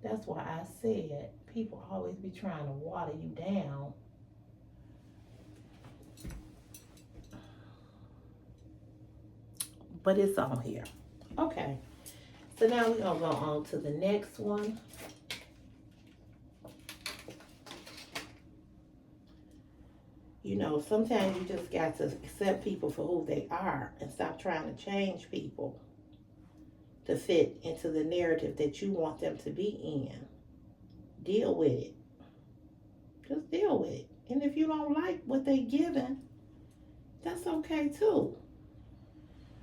That's why I said people always be trying to water you down. But it's on here. Okay. So now we're going to go on to the next one. You know, sometimes you just got to accept people for who they are and stop trying to change people to fit into the narrative that you want them to be in. Deal with it. Just deal with it. And if you don't like what they giving, that's okay too.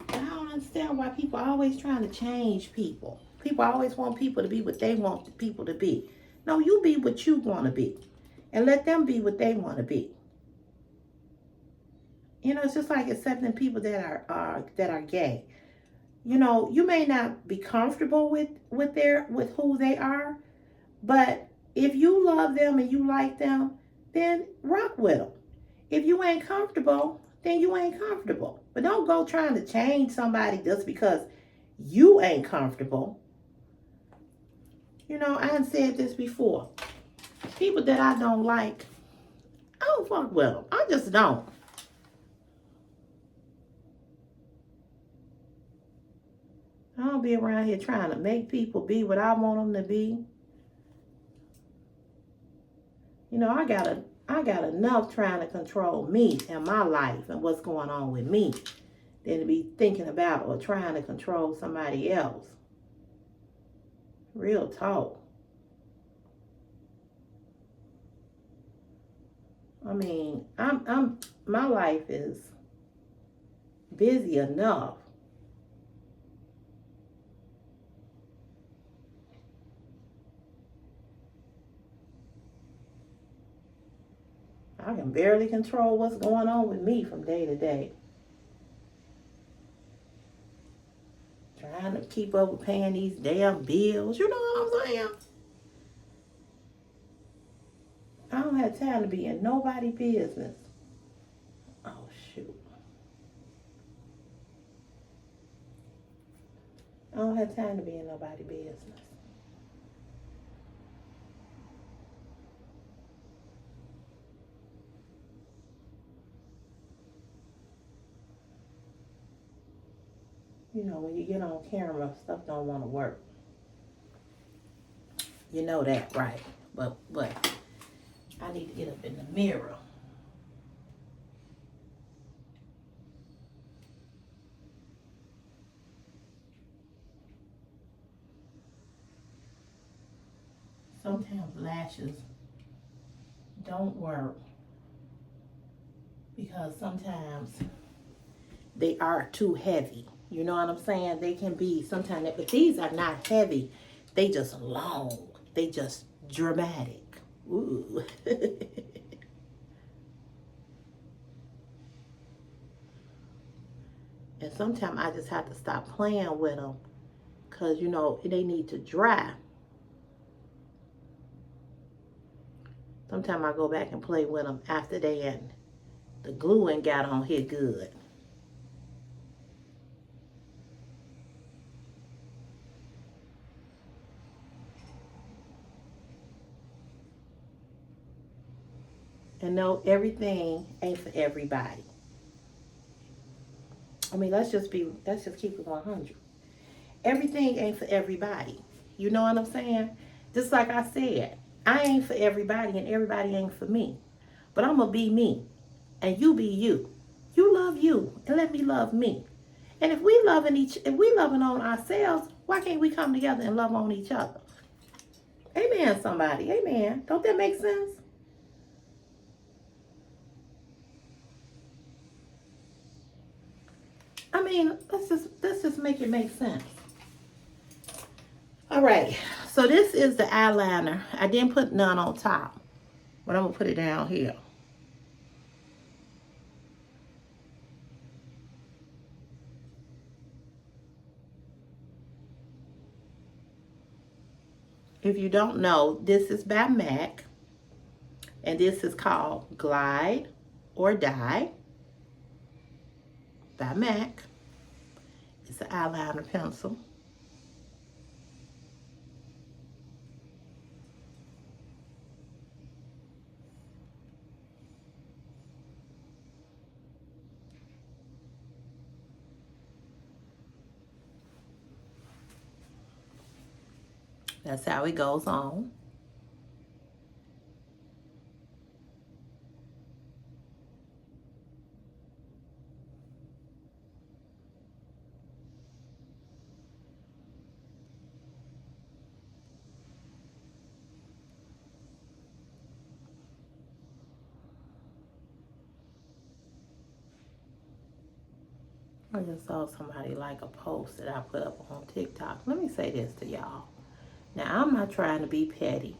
I don't understand why people are always trying to change people. People always want people to be what they want people to be. No, you be what you want to be. And let them be what they want to be. You know, it's just like accepting people that are gay. You know, you may not be comfortable with who they are, but if you love them and you like them, then rock with them. If you ain't comfortable, then you ain't comfortable. But don't go trying to change somebody just because you ain't comfortable. You know, I have said this before. People that I don't like, I don't fuck with them. I just don't. I don't be around here trying to make people be what I want them to be. You know, I got enough trying to control me and my life and what's going on with me than to be thinking about or trying to control somebody else. Real talk. I mean, my life is busy enough. I can barely control what's going on with me from day to day. Trying to keep up with paying these damn bills. You know what I'm saying? I don't have time to be in nobody's business. Oh, shoot. I don't have time to be in nobody's business. You know, when you get on camera, stuff don't want to work. You know that, right? But I need to get up in the mirror. Sometimes lashes don't work because sometimes they are too heavy. You know what I'm saying? They can be sometimes, but these are not heavy. They just long. They just dramatic. Ooh. And sometimes I just have to stop playing with them because, you know, they need to dry. Sometimes I go back and play with them after they and the glue ain't got on here good. And no, everything ain't for everybody. I mean, let's just keep it 100. Everything ain't for everybody. You know what I'm saying? Just like I said, I ain't for everybody and everybody ain't for me. But I'm gonna be me and you be you. You love you and let me love me. And if we loving on ourselves, why can't we come together and love on each other? Amen, somebody. Amen. Don't that make sense? I mean, let's just make it make sense. All right. So this is the eyeliner. I didn't put none on top, but I'm gonna put it down here. If you don't know, this is by MAC, and this is called Glide or Die by MAC. It's an eyeliner pencil. That's how it goes on. I just saw somebody like a post that I put up on TikTok. Let me say this to y'all. Now, I'm not trying to be petty,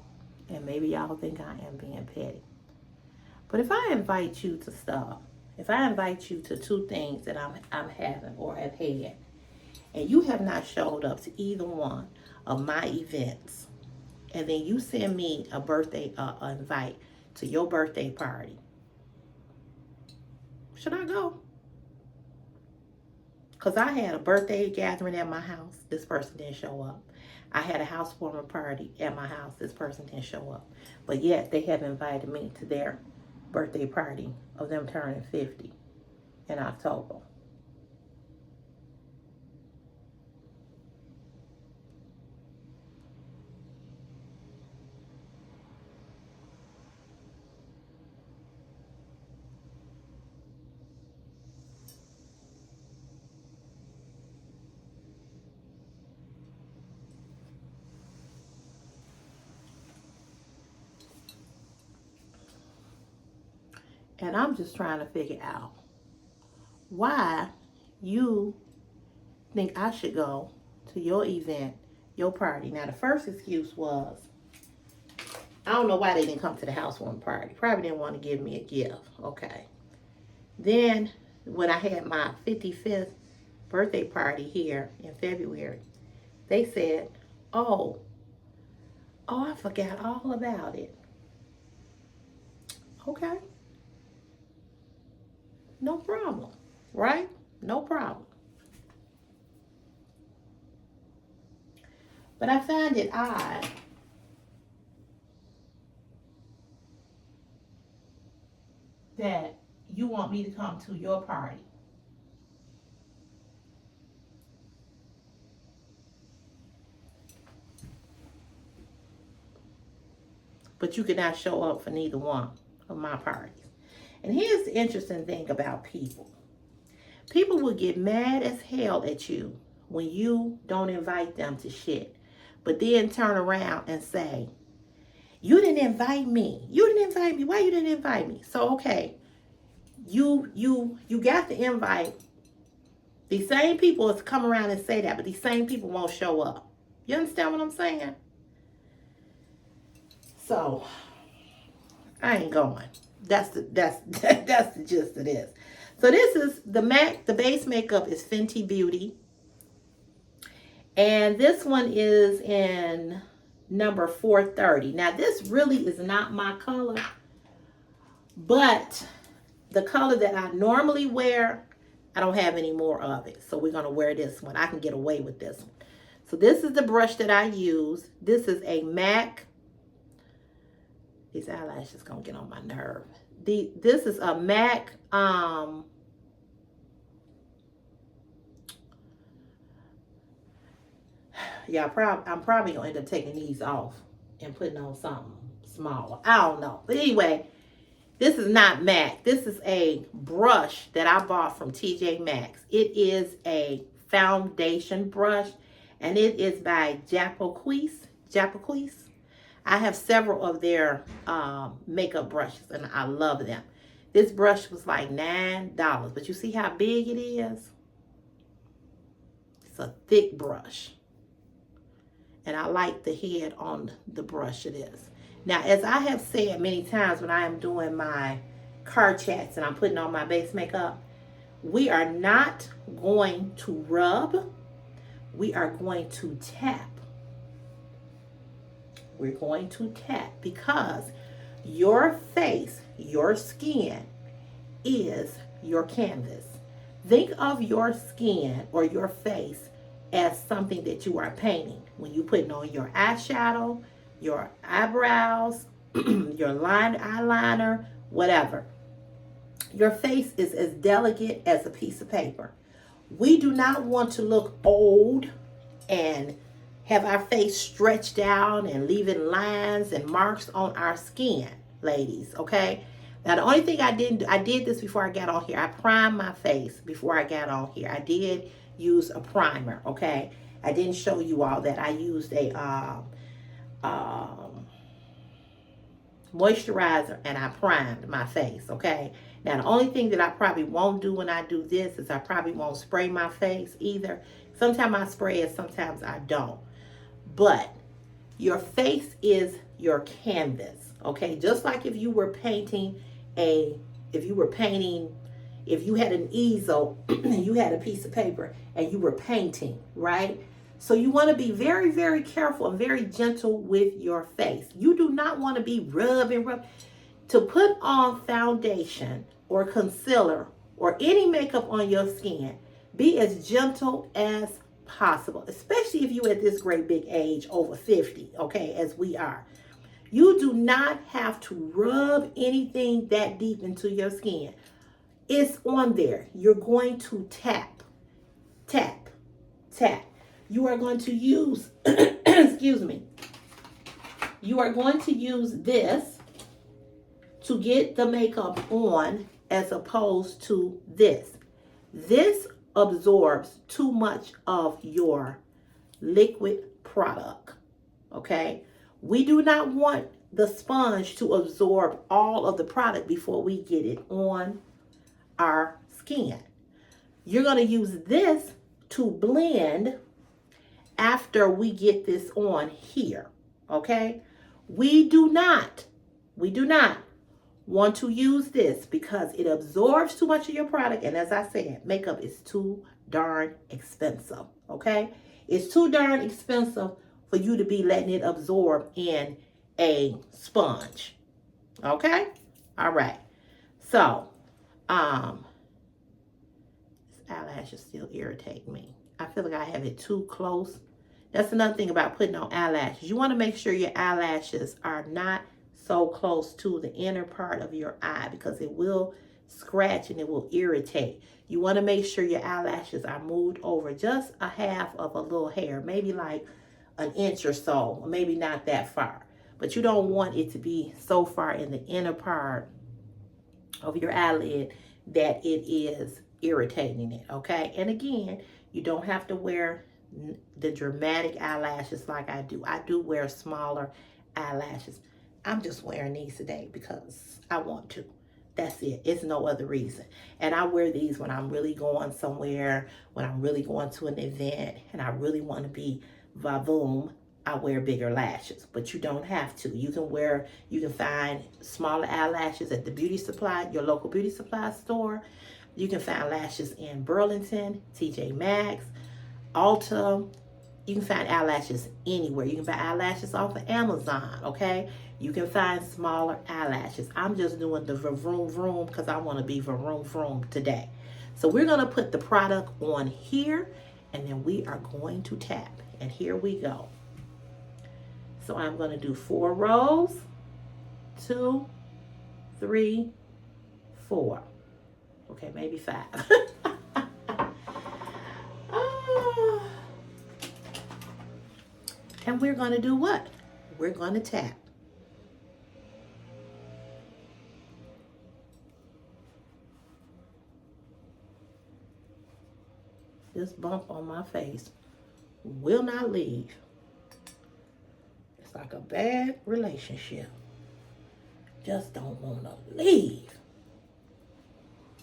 and maybe y'all think I am being petty. But if I invite you to stuff if I invite you to two things that I'm having or have had, and you have not showed up to either one of my events, and then you send me a birthday invite to your birthday party, should I go? Because I had a birthday gathering at my house. This person didn't show up. I had a housewarming party at my house. This person didn't show up. But yet they have invited me to their birthday party of them turning 50 in October. And I'm just trying to figure out why you think I should go to your event, your party. Now, the first excuse was, I don't know why they didn't come to the housewarming party. Probably didn't want to give me a gift. Okay. Then, when I had my 55th birthday party here in February, they said, oh, I forgot all about it. Okay. No problem, right? No problem. But I find it odd that you want me to come to your party. But you cannot show up for neither one of my parties. And here's the interesting thing about people. People will get mad as hell at you when you don't invite them to shit. But then turn around and say, you didn't invite me. You didn't invite me. Why you didn't invite me? So, okay, you got the invite. These same people has come around and say that, but these same people won't show up. You understand what I'm saying? So, I ain't going. That's the gist of this. So this is the base makeup is Fenty Beauty. And this one is in number 430. Now this really is not my color, but the color that I normally wear, I don't have any more of it. So we're going to wear this one. I can get away with this one. So this is the brush that I use. This is a MAC. These eyelashes going to get on my nerve. This is a MAC yeah, I'm probably going to end up taking these off and putting on something smaller. I don't know. But anyway, this is not MAC. This is a brush that I bought from TJ Maxx. It is a foundation brush, and it is by Jacquees. I have several of their makeup brushes, and I love them. This brush was like $9, but you see how big it is? It's a thick brush. And I like the head on the brush it is. Now, as I have said many times when I am doing my card chats and I'm putting on my base makeup, we are not going to rub. We are going to tap. We're going to tap because your face, your skin is your canvas. Think of your skin or your face as something that you are painting. When you're putting on your eyeshadow, your eyebrows, your eyeliner, whatever. Your face is as delicate as a piece of paper. We do not want to look old and have our face stretched out and leaving lines and marks on our skin, ladies, okay? Now, the only thing I did this before I got on here. I primed my face before I got on here. I did use a primer, okay? I didn't show you all that. I used a moisturizer and I primed my face, okay? Now, the only thing that I probably won't do when I do this is I probably won't spray my face either. Sometimes I spray it, sometimes I don't. But your face is your canvas, okay? Just like if you were painting if you had an easel and you had a piece of paper and you were painting, right? So you want to be very, very careful and very gentle with your face. You do not want to be rubbing. To put on foundation or concealer or any makeup on your skin, be as gentle as possible, especially if you're at this great big age, over 50, okay, as we are. You do not have to rub anything that deep into your skin. It's on there. You're going to tap, tap, tap. You are going to use, excuse me, you are going to use this to get the makeup on as opposed to this. This absorbs too much of your liquid product, okay? We do not want the sponge to absorb all of the product before we get it on our skin. You're going to use this to blend after we get this on here, okay? We do not want to use this because it absorbs too much of your product. And as I said, makeup is too darn expensive, okay? It's too darn expensive for you to be letting it absorb in a sponge, okay? All right. So, this eyelash is still irritating me. I feel like I have it too close. That's another thing about putting on eyelashes. You want to make sure your eyelashes are not so close to the inner part of your eye because it will scratch and it will irritate. You want to make sure your eyelashes are moved over just a half of a little hair, maybe like an inch or so, or maybe not that far. But you don't want it to be so far in the inner part of your eyelid that it is irritating it, okay? And again, you don't have to wear the dramatic eyelashes like I do. I do wear smaller eyelashes. I'm just wearing these today because I want to. That's it. It's no other reason. And I wear these when I'm really going somewhere, when I'm really going to an event, and I really want to be vavoom. I wear bigger lashes, but you don't have to. You can find smaller eyelashes at the beauty supply, your local beauty supply store. You can find lashes in Burlington, TJ Maxx, Ulta. You can find eyelashes anywhere. You can buy eyelashes off of Amazon, okay? You can find smaller eyelashes. I'm just doing the vroom vroom because I want to be vroom vroom today. So we're going to put the product on here, and then we are going to tap. And here we go. So I'm going to do 4 rows, 2, 3, 4. Okay, maybe 5. And we're going to do what? We're going to tap. This bump on my face will not leave. It's like a bad relationship. Just don't want to leave.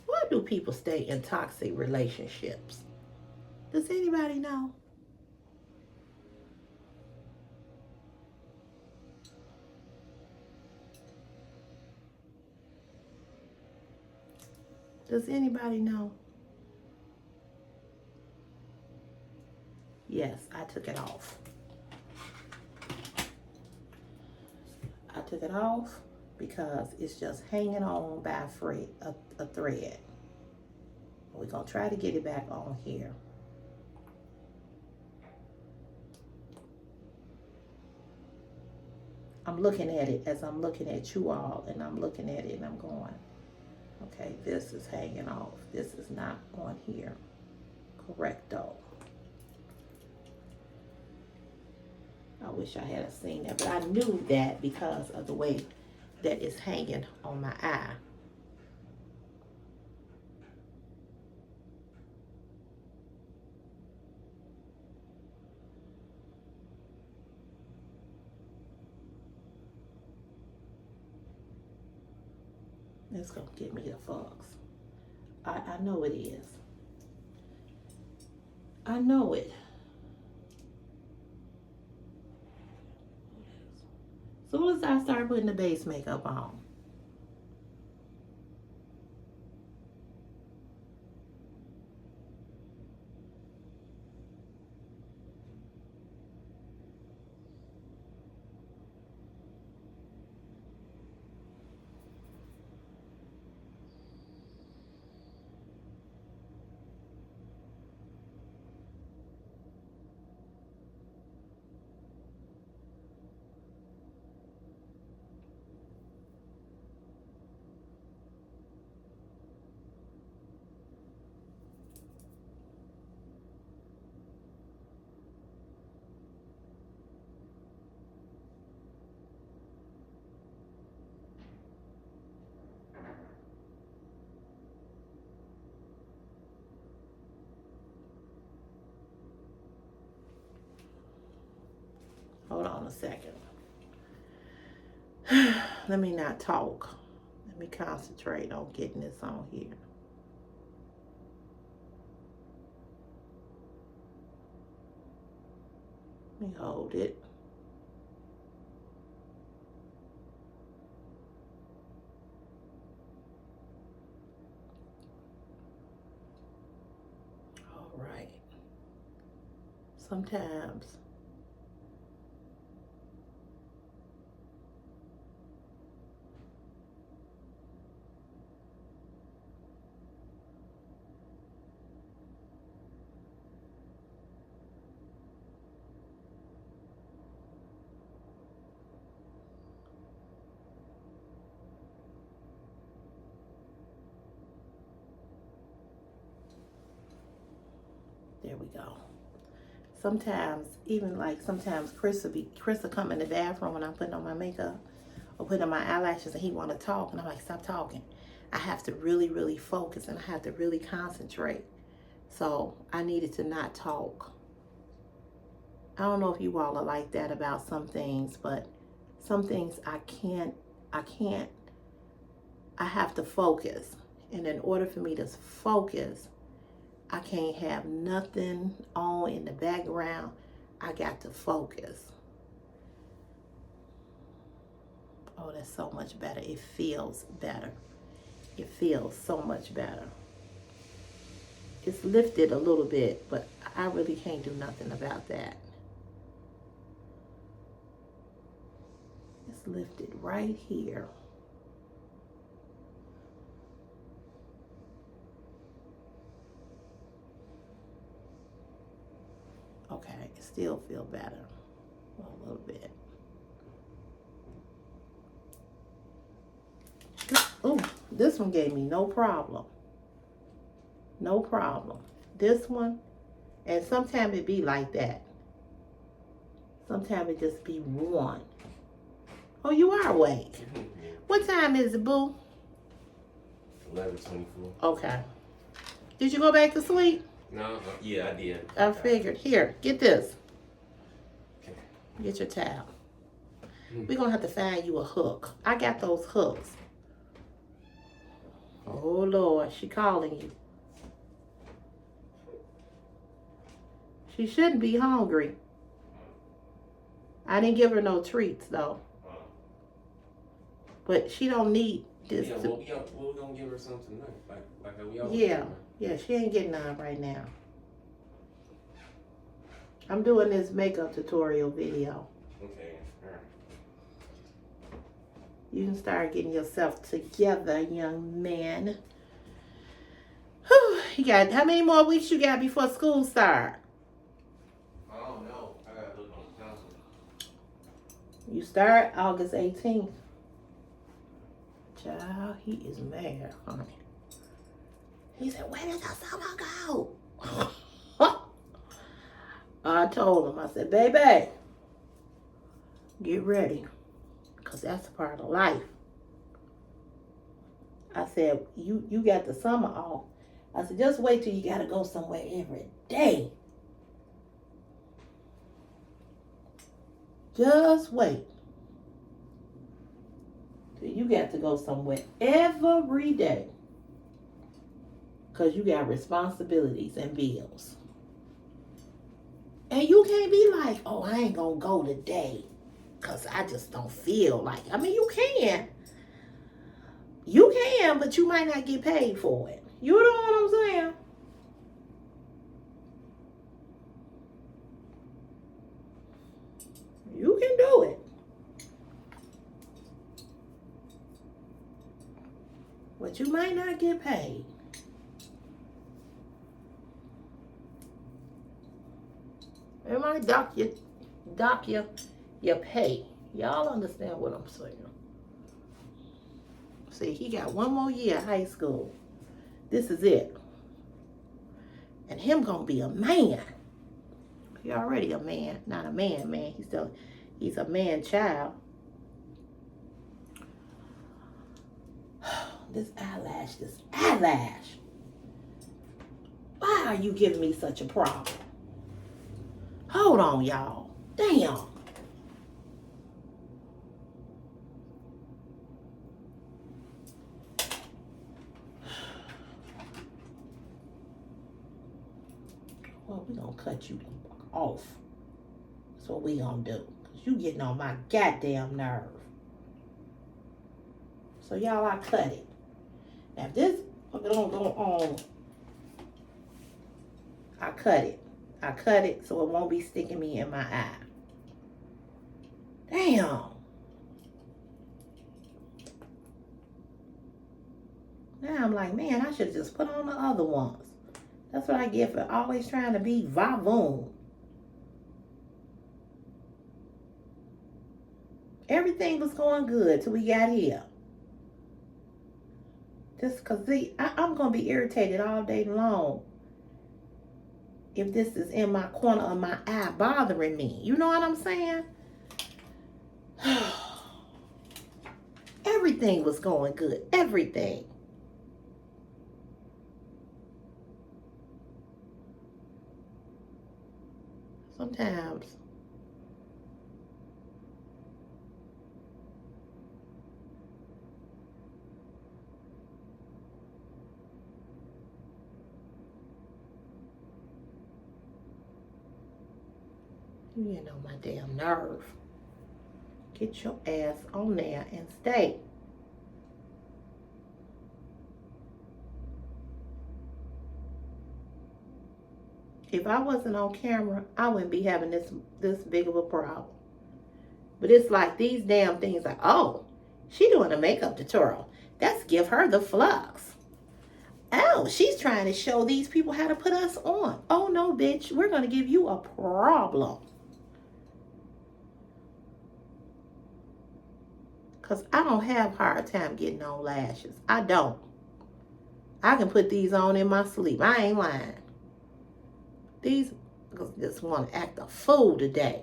Why do people stay in toxic relationships? Does anybody know? Does anybody know? Yes, I took it off. I took it off because it's just hanging on by a thread. We're going to try to get it back on here. I'm looking at it as I'm looking at you all, and I'm looking at it and I'm going, okay, this is hanging off. This is not on here. Correcto. I wish I had seen that, but I knew that because of the way that it's hanging on my eye. It's gonna give me the fucks. I know it is. I know it. As soon as I start putting the base makeup on, on a second. Let me not talk. Let me concentrate on getting this on here. Let me hold it. All right. Sometimes there we go. Sometimes, even like sometimes Chris will come in the bathroom when I'm putting on my makeup or putting on my eyelashes and he want to talk and I'm like, stop talking. I have to really, really focus and I have to really concentrate. So I needed to not talk. I don't know if you all are like that about some things, but some things I have to focus. And in order for me to focus, I can't have nothing on in the background. I got to focus. Oh, that's so much better. It feels better. It feels so much better. It's lifted a little bit, but I really can't do nothing about that. It's lifted right here. Okay, it still feel better. A little bit. Oh, this one gave me no problem. No problem. This one, and sometimes it be like that. Sometimes it just be one. Oh, you are awake. What time is it, boo? 11:24. Okay. Did you go back to sleep? No, yeah, I did. I figured. Here, get this. Okay. Get your towel. We're going to have to find you a hook. I got those hooks. Oh, Lord. She calling you. She shouldn't be hungry. I didn't give her no treats, though. But she don't need this. Yeah, well, we're going to give her some tonight. Like we always Yeah. do. Yeah, she ain't getting none right now. I'm doing this makeup tutorial video. Okay, all right. You can start getting yourself together, young man. Whew, you got, how many more weeks you got before school start? I don't know. I got to look on the calendar. You start August 18th. Child, he is mad, honey. He said, where did the summer go? I told him, I said, baby, get ready. Because that's a part of life. I said, you got the summer off. I said, just wait till you got to go somewhere every day. Just wait. Till you got to go somewhere every day. Because you got responsibilities and bills. And you can't be like, oh, I ain't going to go today. Because I just don't feel like it. I mean, you can. You can, but you might not get paid for it. You know what I'm saying? You can do it. But you might not get paid. It might dock your pay. Y'all understand what I'm saying? See, he got one more year of high school. This is it. And him gonna be a man. He already a man. Not a man. He's a man child. This eyelash. Why are you giving me such a problem? Hold on, y'all. Damn. Well, we gonna cut you the fuck off. That's what we gonna do. Cause you getting on my goddamn nerve. So y'all, I cut it. Now if this fucker don't go on, I cut it. I cut it so it won't be sticking me in my eye. Damn. Now I'm like, man, I should just put on the other ones. That's what I get for always trying to be vavoom. Everything was going good till we got here. Just because I'm going to be irritated all day long if this is in my corner of my eye bothering me. You know what I'm saying? Everything was going good. Everything. Sometimes you getting on my damn nerve. Get your ass on there and stay. If I wasn't on camera, I wouldn't be having this big of a problem. But it's like these damn things like, oh, she doing a makeup tutorial. Let's give her the flux. Oh, she's trying to show these people how to put us on. Oh, no, bitch. We're going to give you a problem. Because I don't have a hard time getting on lashes. I don't. I can put these on in my sleep. I ain't lying. These just want to act a fool today.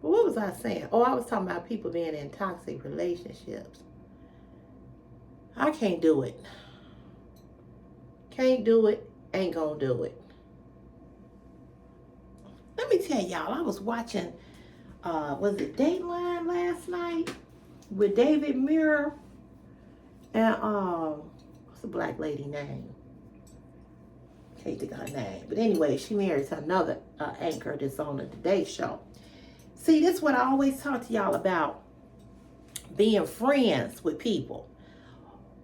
But what was I saying? Oh, I was talking about people being in toxic relationships. I can't do it. Can't do it. Ain't gonna do it. Let me tell y'all, I was watching, was it Dateline last night with David Muir and what's the black lady name? Can't think of her name. But anyway, she married to another anchor that's on the Today Show. See, this is what I always talk to y'all about, being friends with people.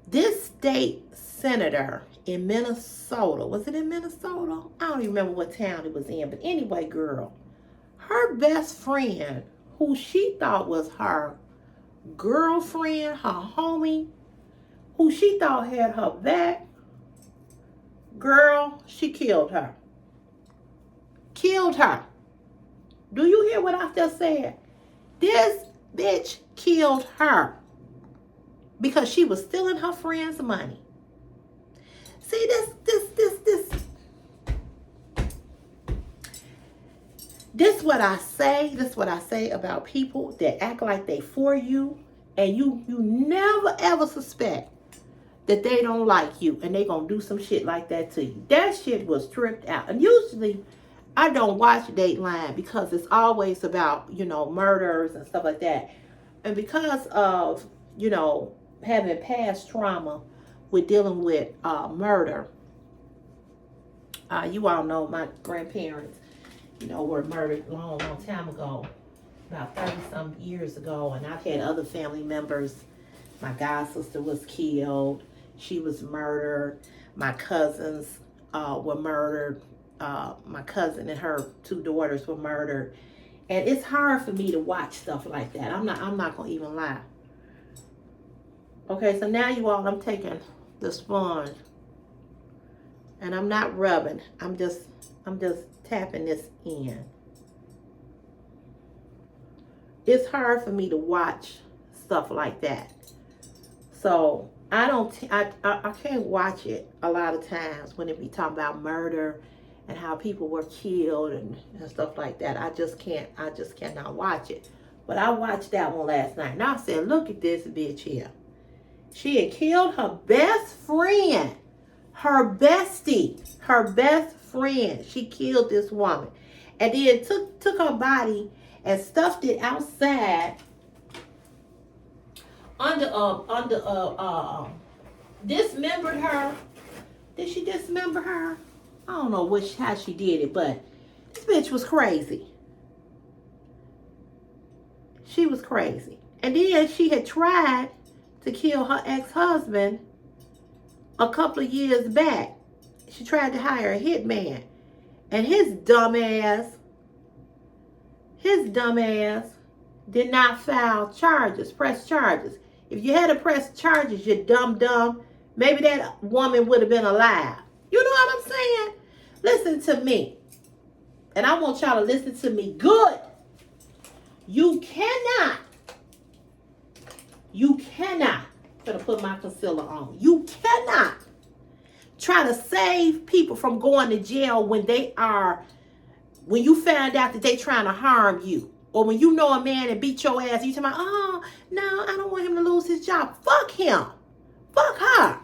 This state senator in Minnesota, was it in Minnesota? I don't even remember what town it was in. But anyway, girl, her best friend, who she thought was her girlfriend, her homie, who she thought had her back, girl, she killed her. Killed her. Do you hear what I just said? This bitch killed her because she was stealing her friend's money. See, this what I say. This what I say about people that act like they for you, and you never ever suspect that they don't like you, and they gonna do some shit like that to you. That shit was tripped out. And usually I don't watch Dateline because it's always about, murders and stuff like that. And because of, having past trauma with dealing with murder, you all know my grandparents, were murdered a long time ago, about 30-some years ago. And I've had other family members. My god sister was killed. She was murdered. My cousins were murdered. My cousin and her 2 daughters were murdered. And it's hard for me to watch stuff like that. I'm not gonna even lie. Okay, so now you all, I'm taking the sponge and I'm not rubbing. I'm just tapping this in. It's hard for me to watch stuff like that. So I can't watch it a lot of times when it be talking about murder and how people were killed and stuff like that. I just cannot watch it. But I watched that one last night and I said, look at this bitch here. She had killed her best friend, her bestie, her best friend. She killed this woman and then took her body and stuffed it outside dismembered her. Did she dismember her? I don't know how she did it, but this bitch was crazy. She was crazy. And then she had tried to kill her ex-husband a couple of years back. She tried to hire a hitman. And his dumb ass did not file charges, press charges. If you had to press charges, you dumb, maybe that woman would have been alive. You know what I'm saying? Listen to me. And I want y'all to listen to me good. You cannot, I'm gonna put my concealer on. You cannot try to save people from going to jail when you find out that they trying to harm you. Or when you know a man and beat your ass, you talking about, oh, no, I don't want him to lose his job. Fuck him. Fuck her.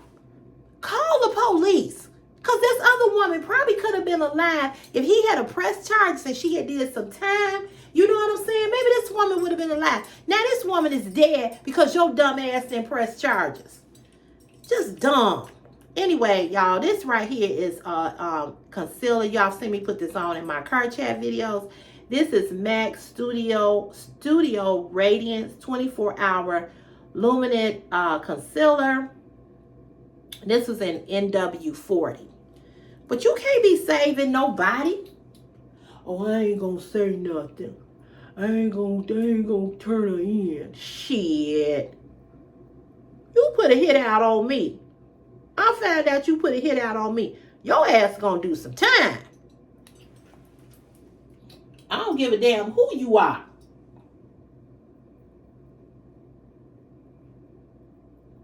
Call the police. Because this other woman probably could have been alive if he had a press charge and she had did some time. You know what I'm saying? Maybe this woman would have been alive. Now this woman is dead because your dumb ass didn't press charges. Just dumb. Anyway, y'all, this right here is concealer. Y'all see me put this on in my car chat videos. This is MAC Studio Radiance 24-hour Luminant concealer. This was in NW40. But you can't be saving nobody. Oh, I ain't gonna say nothing. They ain't gonna turn her in. Shit. You put a hit out on me. I found out you put a hit out on me. Your ass gonna do some time. I don't give a damn who you are.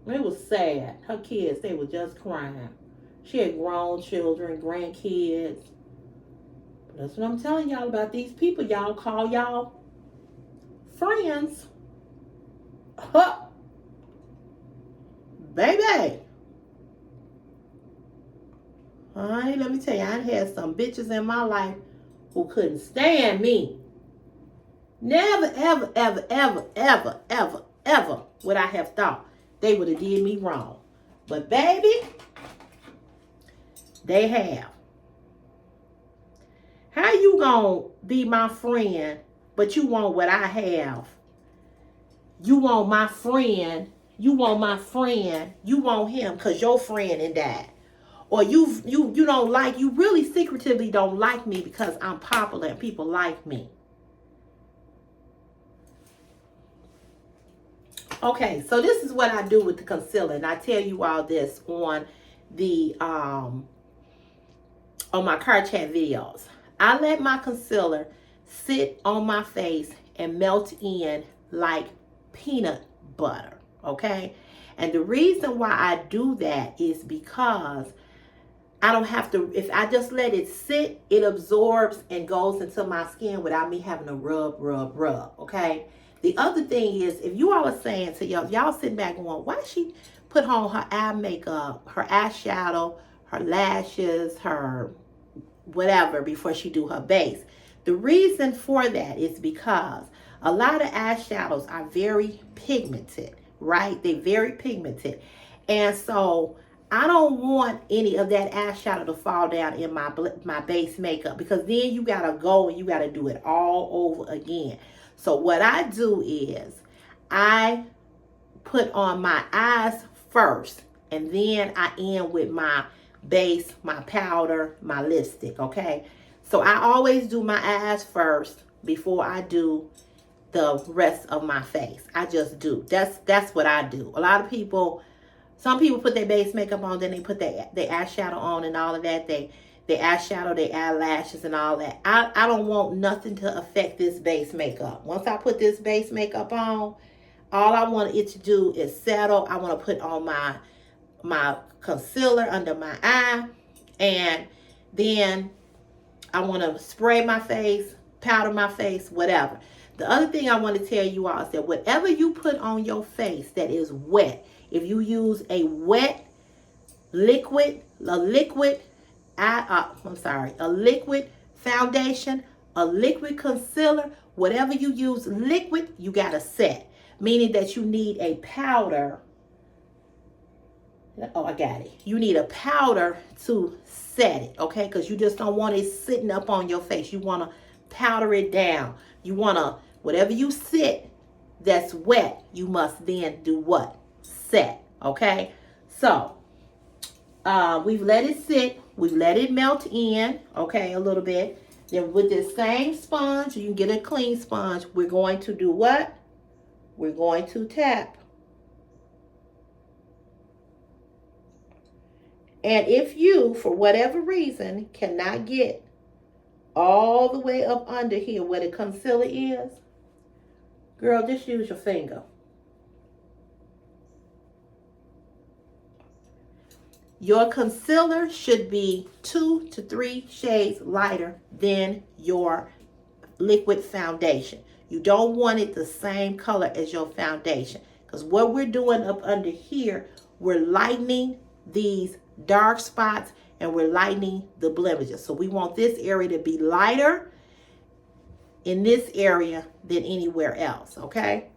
It was sad. Her kids, they were just crying. She had grown children, grandkids. But that's what I'm telling y'all about these people. Y'all call y'all friends. Huh. Baby. Alright, let me tell you, I had some bitches in my life who couldn't stand me. Never, ever would I have thought they would have did me wrong. But baby, they have. How you gonna be my friend, but you want what I have? You want my friend, you want him because your friend and died. Or you don't like, you really secretively don't like me because I'm popular and people like me. Okay, so this is what I do with the concealer, and I tell you all this on the on my car chat videos. I let my concealer sit on my face and melt in like peanut butter, okay? And the reason why I do that is because I don't have to, if I just let it sit, it absorbs and goes into my skin without me having to rub, okay? The other thing is, if you all are saying to y'all sitting back going, why she put on her eye makeup, her eyeshadow, her lashes, her whatever before she do her base? The reason for that is because a lot of eyeshadows are very pigmented, right? They're very pigmented. And so I don't want any of that eyeshadow to fall down in my base makeup, because then you gotta go and you gotta do it all over again. So what I do is I put on my eyes first, and then I end with my base, my powder, my lipstick, okay? So I always do my eyes first before I do the rest of my face. I just do. That's what I do. A lot of people, some people put their base makeup on, then they put their eyeshadow on and all of that. They eyeshadow, their eyelashes and all that. I don't want nothing to affect this base makeup. Once I put this base makeup on, all I want it to do is settle. I want to put on my concealer under my eye, and then I want to spray my face, powder my face, whatever. The other thing I want to tell you all is that whatever you put on your face that is wet, if you use a wet liquid foundation, a liquid concealer, whatever you use liquid, you got to set. meaning that you need a powder. Oh, I got it. You need a powder to set it, okay? Because you just don't want it sitting up on your face. You want to powder it down. You want to, whatever you sit that's wet, you must then do what? Set, okay? So, we've let it sit. We've let it melt in, okay, a little bit. Then with this same sponge, you can get a clean sponge. We're going to do what? We're going to tap. And if you, for whatever reason, cannot get all the way up under here where the concealer is, girl, just use your finger. Your concealer should be 2 to 3 shades lighter than your liquid foundation. You don't want it the same color as your foundation, because what we're doing up under here, we're lightening these dark spots and we're lightening the blemishes. So we want this area to be lighter in this area than anywhere else, okay?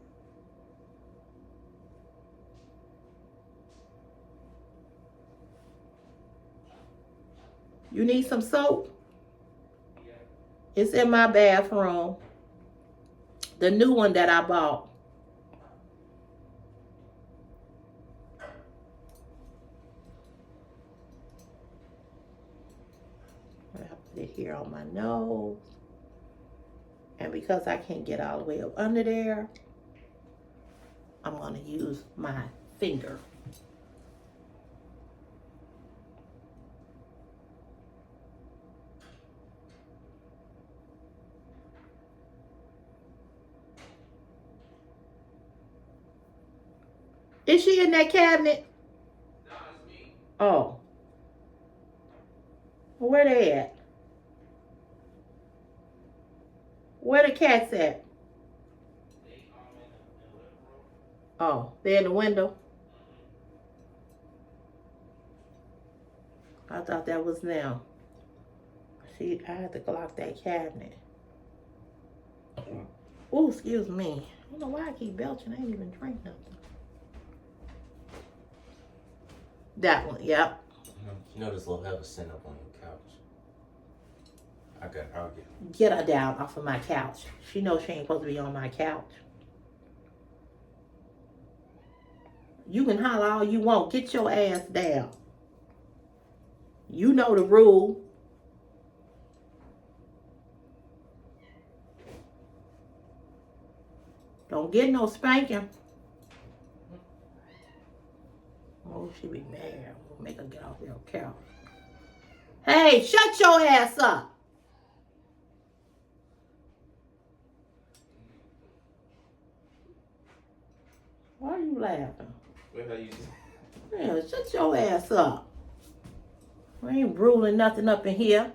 You need some soap? It's in my bathroom. The new one that I bought. I put it here on my nose. And because I can't get all the way up under there, I'm going to use my finger. Is she in that cabinet? No, it's me. Oh. Where they at? Where the cats at? They in the living room. Oh, they're in the window. I thought that was them. See, I had to lock that cabinet. Oh, excuse me. I don't know why I keep belching. I ain't even drink nothing. That one, yep. You know this little heifer sitting up on your couch. I'll get it. Get her down off of my couch. She knows she ain't supposed to be on my couch. You can holler all you want. Get your ass down. You know the rule. Don't get no spanking. Oh, she be mad. We'll make her get off your couch. Hey, shut your ass up. Why are you laughing? What how you? Yeah, shut your ass up. I ain't ruling nothing up in here.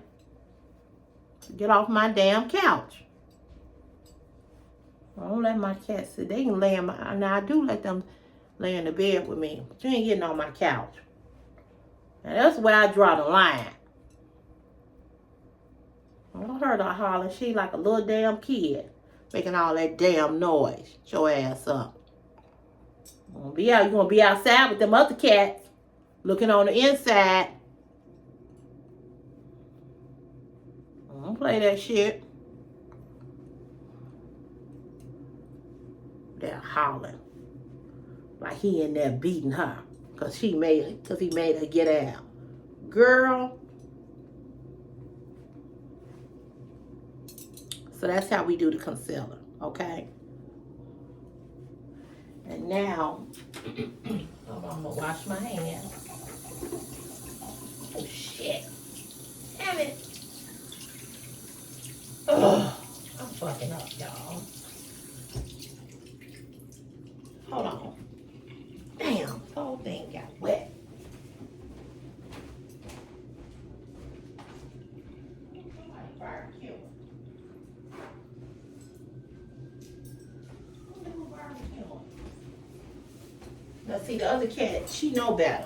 Get off my damn couch. I don't let my cats sit. They can lay in my. Now I do let them lay in the bed with me, but you ain't getting on my couch. And that's where I draw the line. I heard her hollering. She like a little damn kid, making all that damn noise. Shut your ass up. You gonna be outside with them other cats, looking on the inside. Don't play that shit. They're hollering like he in there beating her because he made her get out. Girl. So that's how we do the concealer, okay? And now, I'm gonna wash my hands. Oh shit. Damn it. Ugh, I'm fucking up, y'all. Hold on. Damn, the whole thing got wet. Now see, the other cat, she know better.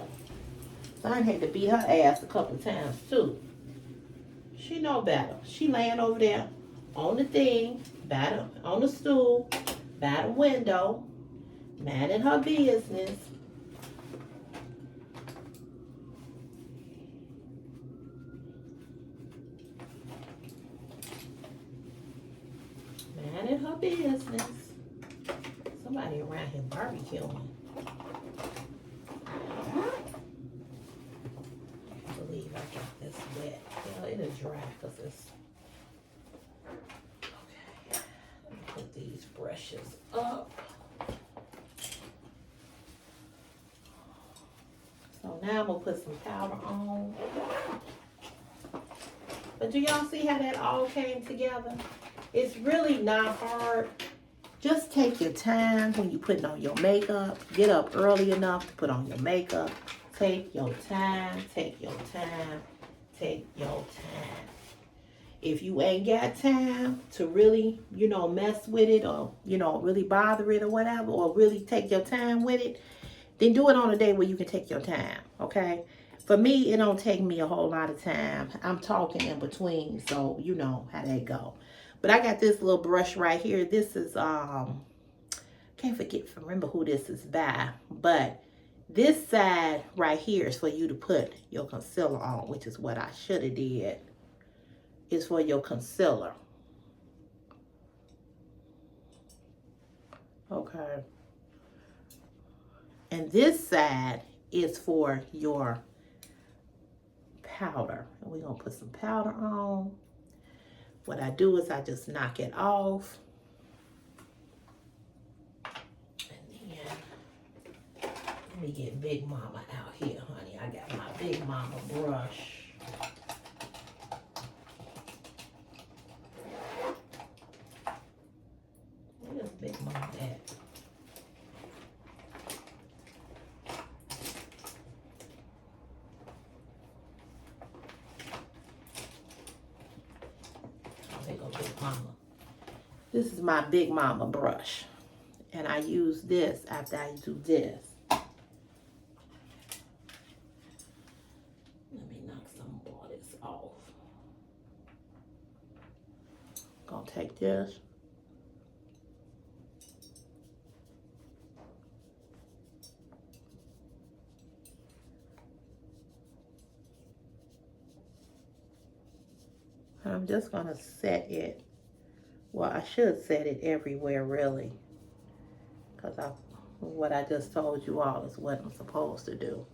So I had to beat her ass a couple times too. She know better. She laying over there on the thing, on the stool, by the window. Man in her business. Man in her business. Somebody around here barbecuing. I believe I got this wet. Well, it is dry because it's... Okay. Let me put these brushes up. So now I'm going to put some powder on. But do y'all see how that all came together? It's really not hard. Just take your time when you're putting on your makeup. Get up early enough to put on your makeup. Take your time, take your time, take your time. If you ain't got time to really, you know, mess with it or, you know, really bother it or whatever, or really take your time with it, then do it on a day where you can take your time, okay? For me, it don't take me a whole lot of time. I'm talking in between, so you know how that go. But I got this little brush right here. This is, can't remember who this is by, but this side right here is for you to put your concealer on, which is what I should have did. It's for your concealer. Okay. And this side is for your powder. And we're going to put some powder on. What I do is I just knock it off. And then, let me get Big Mama out here, honey. I got my Big Mama brush. Where's Big Mama at? This is my Big Mama brush. And I use this after I do this. Let me knock some of this off. Gonna take this. And I'm just gonna set it. Well, I should set it everywhere, really, because what I just told you all is what I'm supposed to do.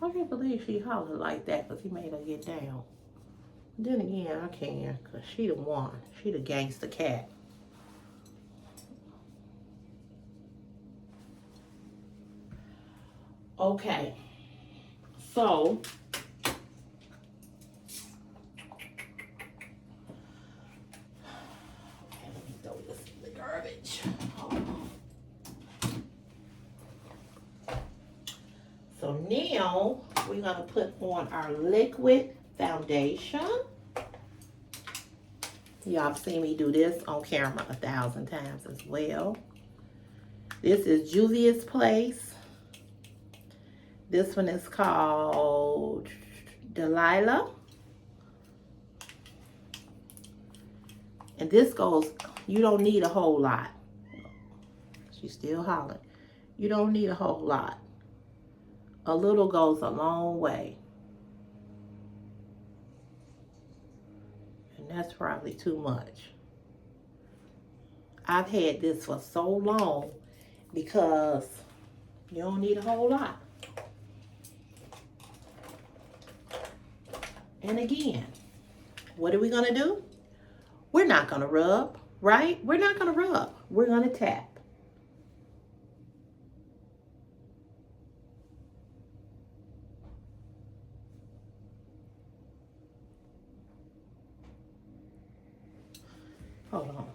I can't believe she hollered like that because he made her get down. Then again, I can because she the one. She the gangster cat. Okay. So, let me throw this in the garbage. Hold on. So now we're going to put on our liquid foundation. Y'all have seen me do this on camera 1,000 times as well. This is Juvia's Place. This one is called Delilah. And this goes, you don't need a whole lot. She's still hollering. You don't need a whole lot. A little goes a long way. And that's probably too much. I've had this for so long because you don't need a whole lot. And again, what are we going to do? We're not going to rub, right? We're not going to rub. We're going to tap. Hold on.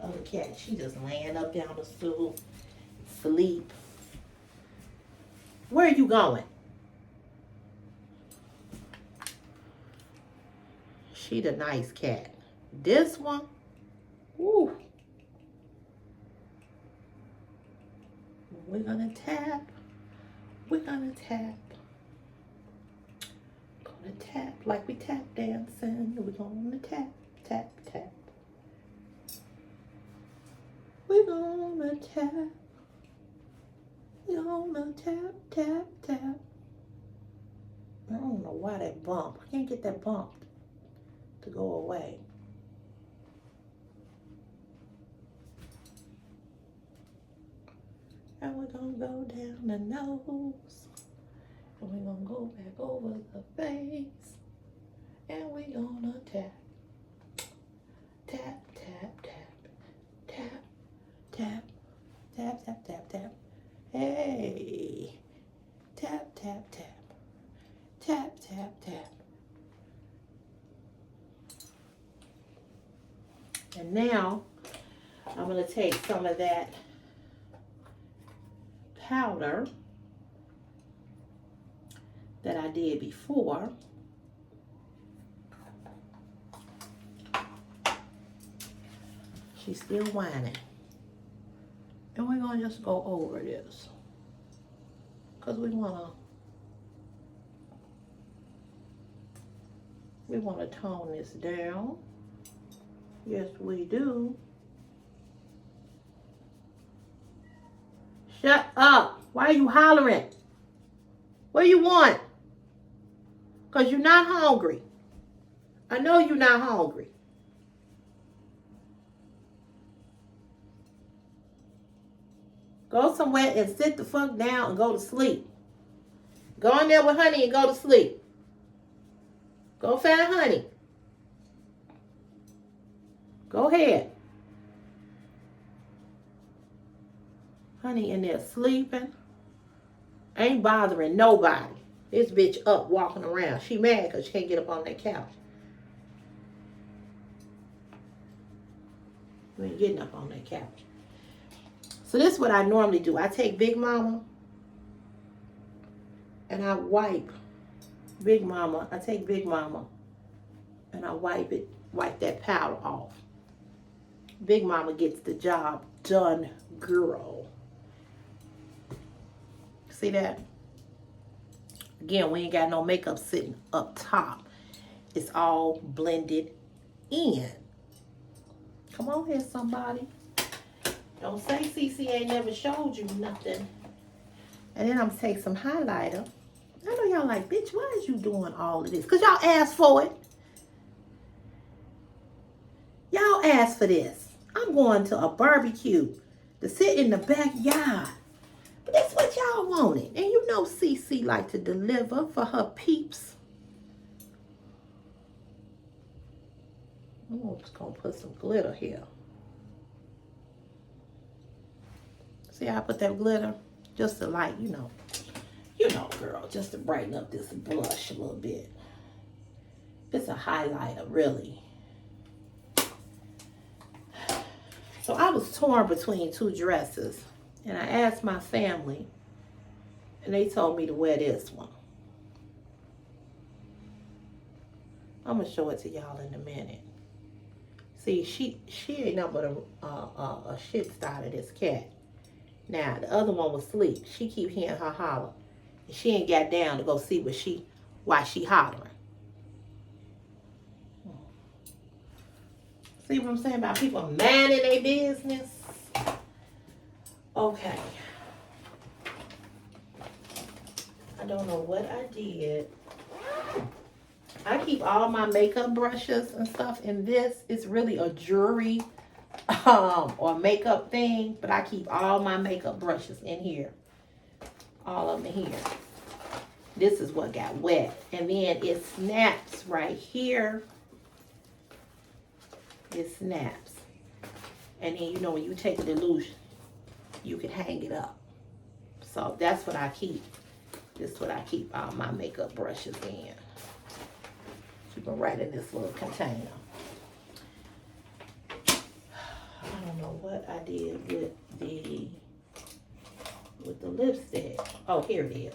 Other cat. She just laying up down the stool, sleep. Where are you going? She the nice cat. This one, woo. We're gonna tap. We're gonna tap. Gonna tap like we tap dancing. We're gonna tap, tap, tap. We're gonna tap. We're gonna tap, tap, tap. I don't know why that bump. I can't get that bump to go away. And we're gonna go down the nose. And we're gonna go back over the face. And we're gonna tap. Tap, tap, tap. Tap, tap. Tap, tap, tap, tap. Hey. Tap, tap, tap. Tap, tap, tap. And now, I'm going to take some of that powder that I did before. She's still whining. And we're going to just go over this. Because we want to tone this down. Yes, we do. Shut up. Why are you hollering? What do you want? Because you're not hungry. I know you're not hungry. Go somewhere and sit the fuck down and go to sleep. Go in there with Honey and go to sleep. Go find Honey. Go ahead. Honey in there sleeping. Ain't bothering nobody. This bitch up walking around. She mad because she can't get up on that couch. You ain't getting up on that couch. So this is what I normally do. I take Big Mama and I wipe Big Mama. I take Big Mama and I wipe that powder off. Big Mama gets the job done, girl. See that? Again, we ain't got no makeup sitting up top. It's all blended in. Come on here, somebody. Don't say CC ain't never showed you nothing. And then I'm gonna take some highlighter. I know y'all like, bitch, why is you doing all of this? Because y'all asked for it. Y'all asked for this. I'm going to a barbecue to sit in the backyard. But that's what y'all wanted. And you know CC like to deliver for her peeps. I'm just going to put some glitter here. See how I put that glitter? Just to like, you know, girl, just to brighten up this blush a little bit. It's a highlighter, really. So I was torn between two dresses. And I asked my family. And they told me to wear this one. I'm going to show it to y'all in a minute. See, she ain't nothing but a shit starter, this cat. Now, the other one was asleep. She keep hearing her holler. And she ain't got down to go see why she hollering. See what I'm saying about people minding their business? Okay. I don't know what I did. I keep all my makeup brushes and stuff in this. It's really a jewelry or makeup thing, but I keep all my makeup brushes in here. All of them in here. This is what got wet. And then it snaps right here. It snaps. And then, you know, when you take the illusion, you can hang it up. So that's what I keep. This is what I keep all my makeup brushes in. Keep them right in this little container. I don't know what I did with the lipstick. Oh, here it is.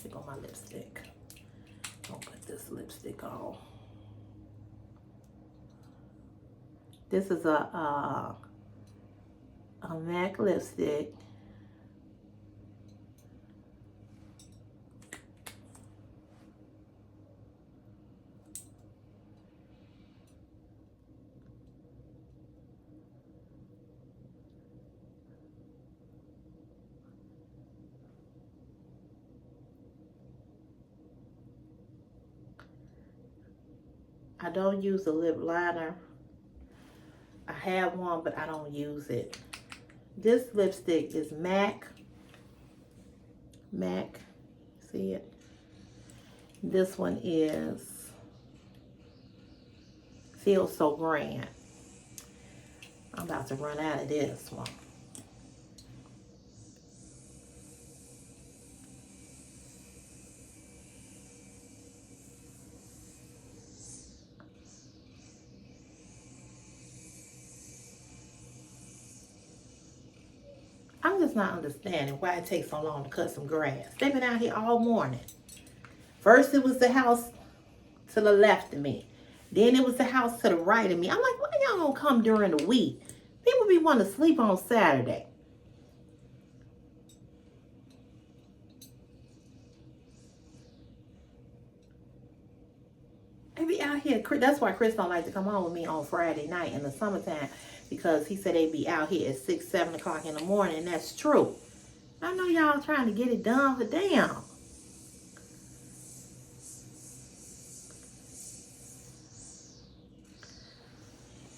Here go my lipstick. I'll put this lipstick on. This is a MAC lipstick. I don't use a lip liner. I have one, but I don't use it. This lipstick is MAC. MAC. See it? This one is Feel So Grand. I'm about to run out of this one. I'm just not understanding why it takes so long to cut some grass. They've been out here all morning. First, it was the house to the left of me. Then it was the house to the right of me. I'm like, why y'all gonna come during the week? People be wanting to sleep on Saturday. They be out here. That's why Chris don't like to come home with me on Friday night in the summertime. Because he said they'd be out here at 6, 7 o'clock in the morning. And that's true. I know y'all trying to get it done, but damn.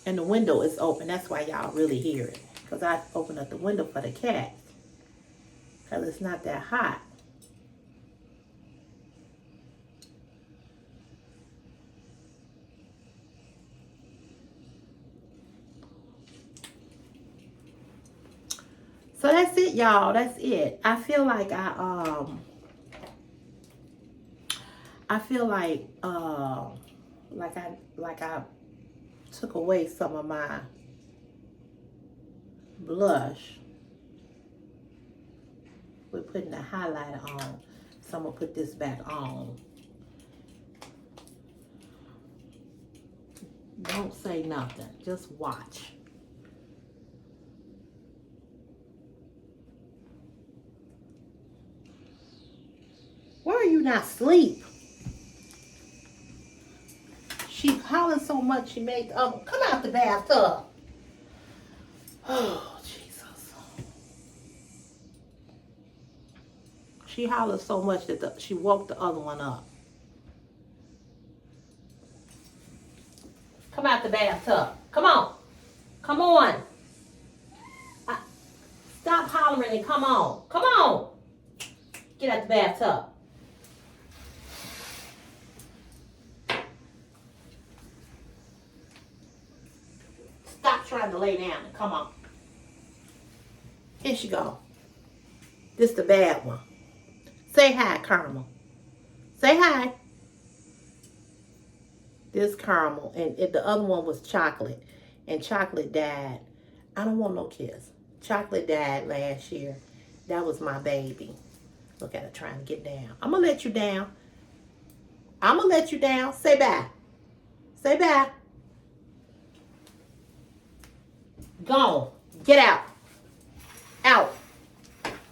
And the window is open. That's why y'all really hear it. Because I opened up the window for the cats. Because it's not that hot. So that's it, y'all. That's it. I feel like I took away some of my blush with putting the highlighter on. So I'm gonna put this back on. Don't say nothing. Just watch. Why are you not asleep? She hollered so much she made the oven. Come out the bathtub. Oh, Jesus. She hollered so much that she woke the other one up. Come out the bathtub. Come on. Come on. Stop hollering and come on. Come on. Get out the bathtub. Stop trying to lay down and come on. Here she go. This the bad one. Say hi, Caramel. Say hi. This Caramel. And the other one was Chocolate. And Chocolate died. I don't want no kiss. Chocolate died last year. That was my baby. Look at her trying to get down. I'm going to let you down. I'm going to let you down. Say bye. Say bye. Gone. Get out. Out.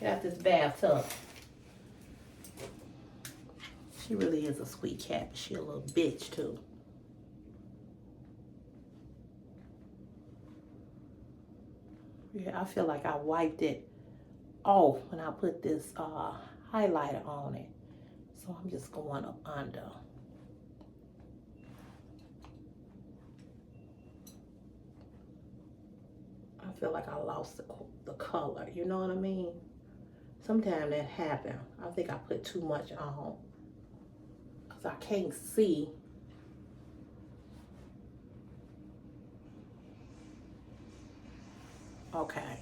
Get out this bathtub. She really is a sweet cat. But she a little bitch too. Yeah, I feel like I wiped it off when I put this highlighter on it. So I'm just going up under. I feel like I lost the color. You know what I mean? Sometimes that happens. I think I put too much on. Because I can't see. Okay.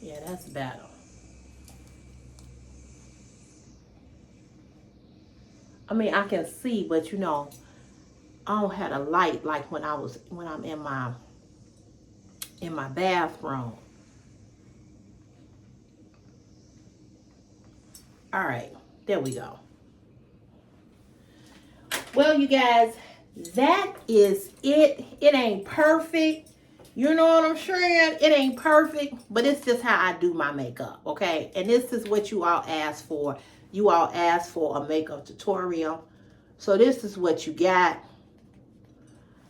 Yeah, that's better. I mean, I can see, but you know, I don't have a light like when I'm in my bathroom. All right, there we go. Well, you guys, that is it. It ain't perfect. You know what I'm saying? It ain't perfect, but it's just how I do my makeup, okay? And this is what you all asked for. You all asked for a makeup tutorial. So this is what you got.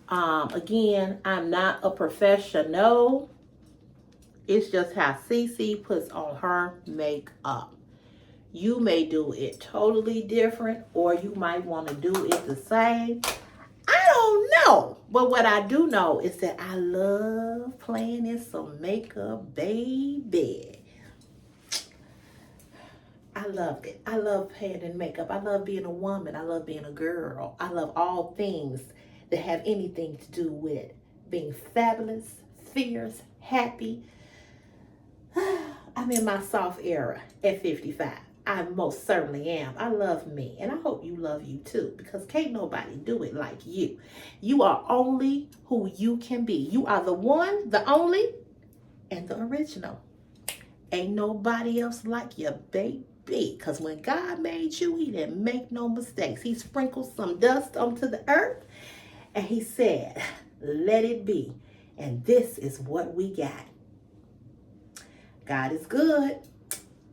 Again, I'm not a professional. It's just how Cece puts on her makeup. You may do it totally different, or you might want to do it the same. I don't know. But what I do know is that I love playing in some makeup, baby. I love it. I love playing in makeup. I love being a woman. I love being a girl. I love all things that have anything to do with being fabulous, fierce, happy. I'm in my soft era at 55. I most certainly am. I love me, and I hope you love you too, because can't nobody do it like you. You are only who you can be. You are the one, the only, and the original. Ain't nobody else like you, baby. Because when God made you, he didn't make no mistakes. He sprinkled some dust onto the earth, and he said, let it be. And this is what we got. God is good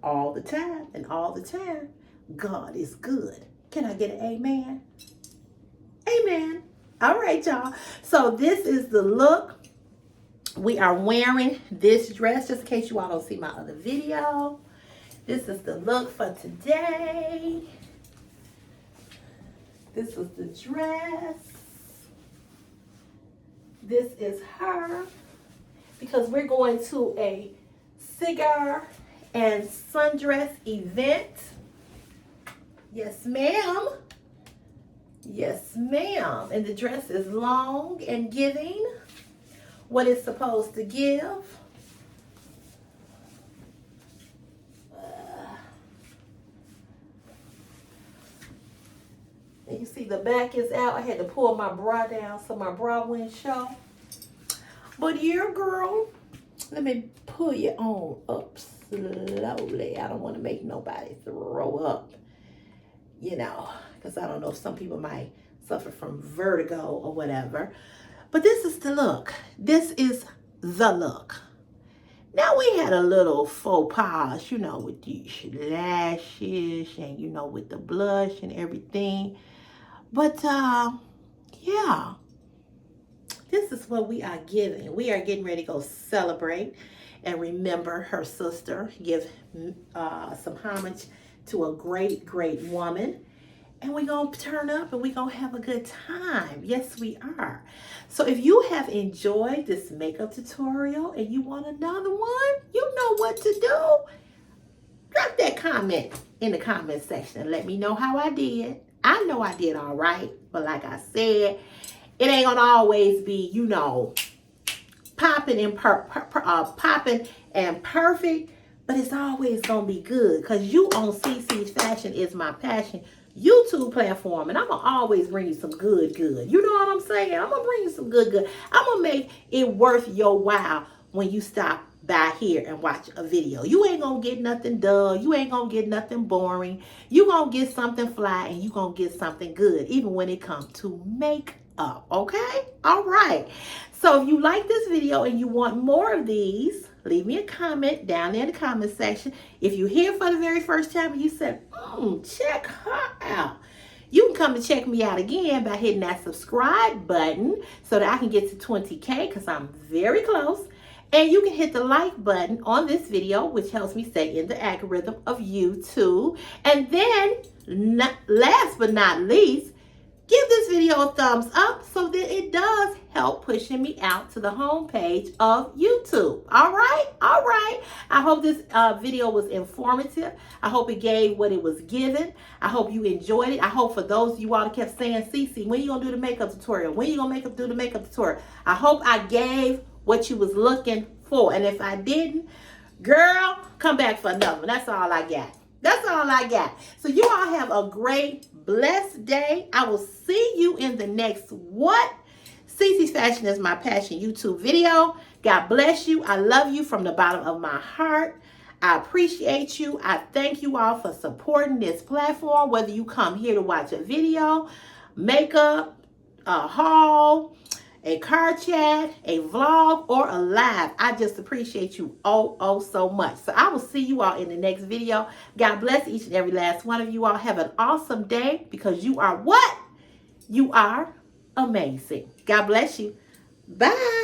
all the time, and all the time, God is good. Can I get an amen? Amen. All right, y'all. So this is the look. We are wearing this dress, just in case you all don't see my other video. This is the look for today. This is the dress. This is her. Because we're going to a cigar and sundress event. Yes, ma'am. Yes, ma'am. And the dress is long and giving what it's supposed to give. And you see the back is out. I had to pull my bra down so my bra wouldn't show. But yeah, girl, let me pull you on up slowly. I don't want to make nobody throw up, you know, because I don't know if some people might suffer from vertigo or whatever. But this is the look. This is the look. Now we had a little faux pas, you know, with these lashes and, you know, with the blush and everything. But, yeah, this is what we are giving. We are getting ready to go celebrate and remember her sister, give some homage to a great, great woman. And we're going to turn up and we're going to have a good time. Yes, we are. So if you have enjoyed this makeup tutorial and you want another one, you know what to do. Drop that comment in the comment section and let me know how I did. I know I did all right. But like I said, it ain't going to always be, you know, popping and popping and perfect. But it's always going to be good. Because you on CC's Fashion is my passion YouTube platform, and I'm gonna always bring you some good. You know what I'm saying? I'm gonna bring you some good. I'm gonna make it worth your while when you stop by here and watch a video. You ain't gonna get nothing dull. You ain't gonna get nothing boring. You gonna get something fly, and you gonna get something good, even when it comes to makeup. Okay? All right. So if you like this video and you want more of these, leave me a comment down there in the comment section. If you're here for the very first time and you said, check her out, you can come and check me out again by hitting that subscribe button so that I can get to 20K, because I'm very close. And you can hit the like button on this video, which helps me stay in the algorithm of YouTube. And then, last but not least, give this video a thumbs up so that it does help pushing me out to the homepage of YouTube. All right? All right. I hope this video was informative. I hope it gave what it was given. I hope you enjoyed it. I hope for those of you all that kept saying, Cece, when you going to do the makeup tutorial? When you going to do the makeup tutorial? I hope I gave what you was looking for. And if I didn't, girl, come back for another one. That's all I got. That's all I got. So you all have a great, blessed day. I will see you in the next What? Cece's Fashion is My Passion YouTube video. God bless you. I love you from the bottom of my heart. I appreciate you. I thank you all for supporting this platform, whether you come here to watch a video, makeup, a haul, a car chat, a vlog, or a live. I just appreciate you oh so much. So I will see you all in the next video. God bless each and every last one of you all. Have an awesome day because you are what? You are amazing. God bless you. Bye.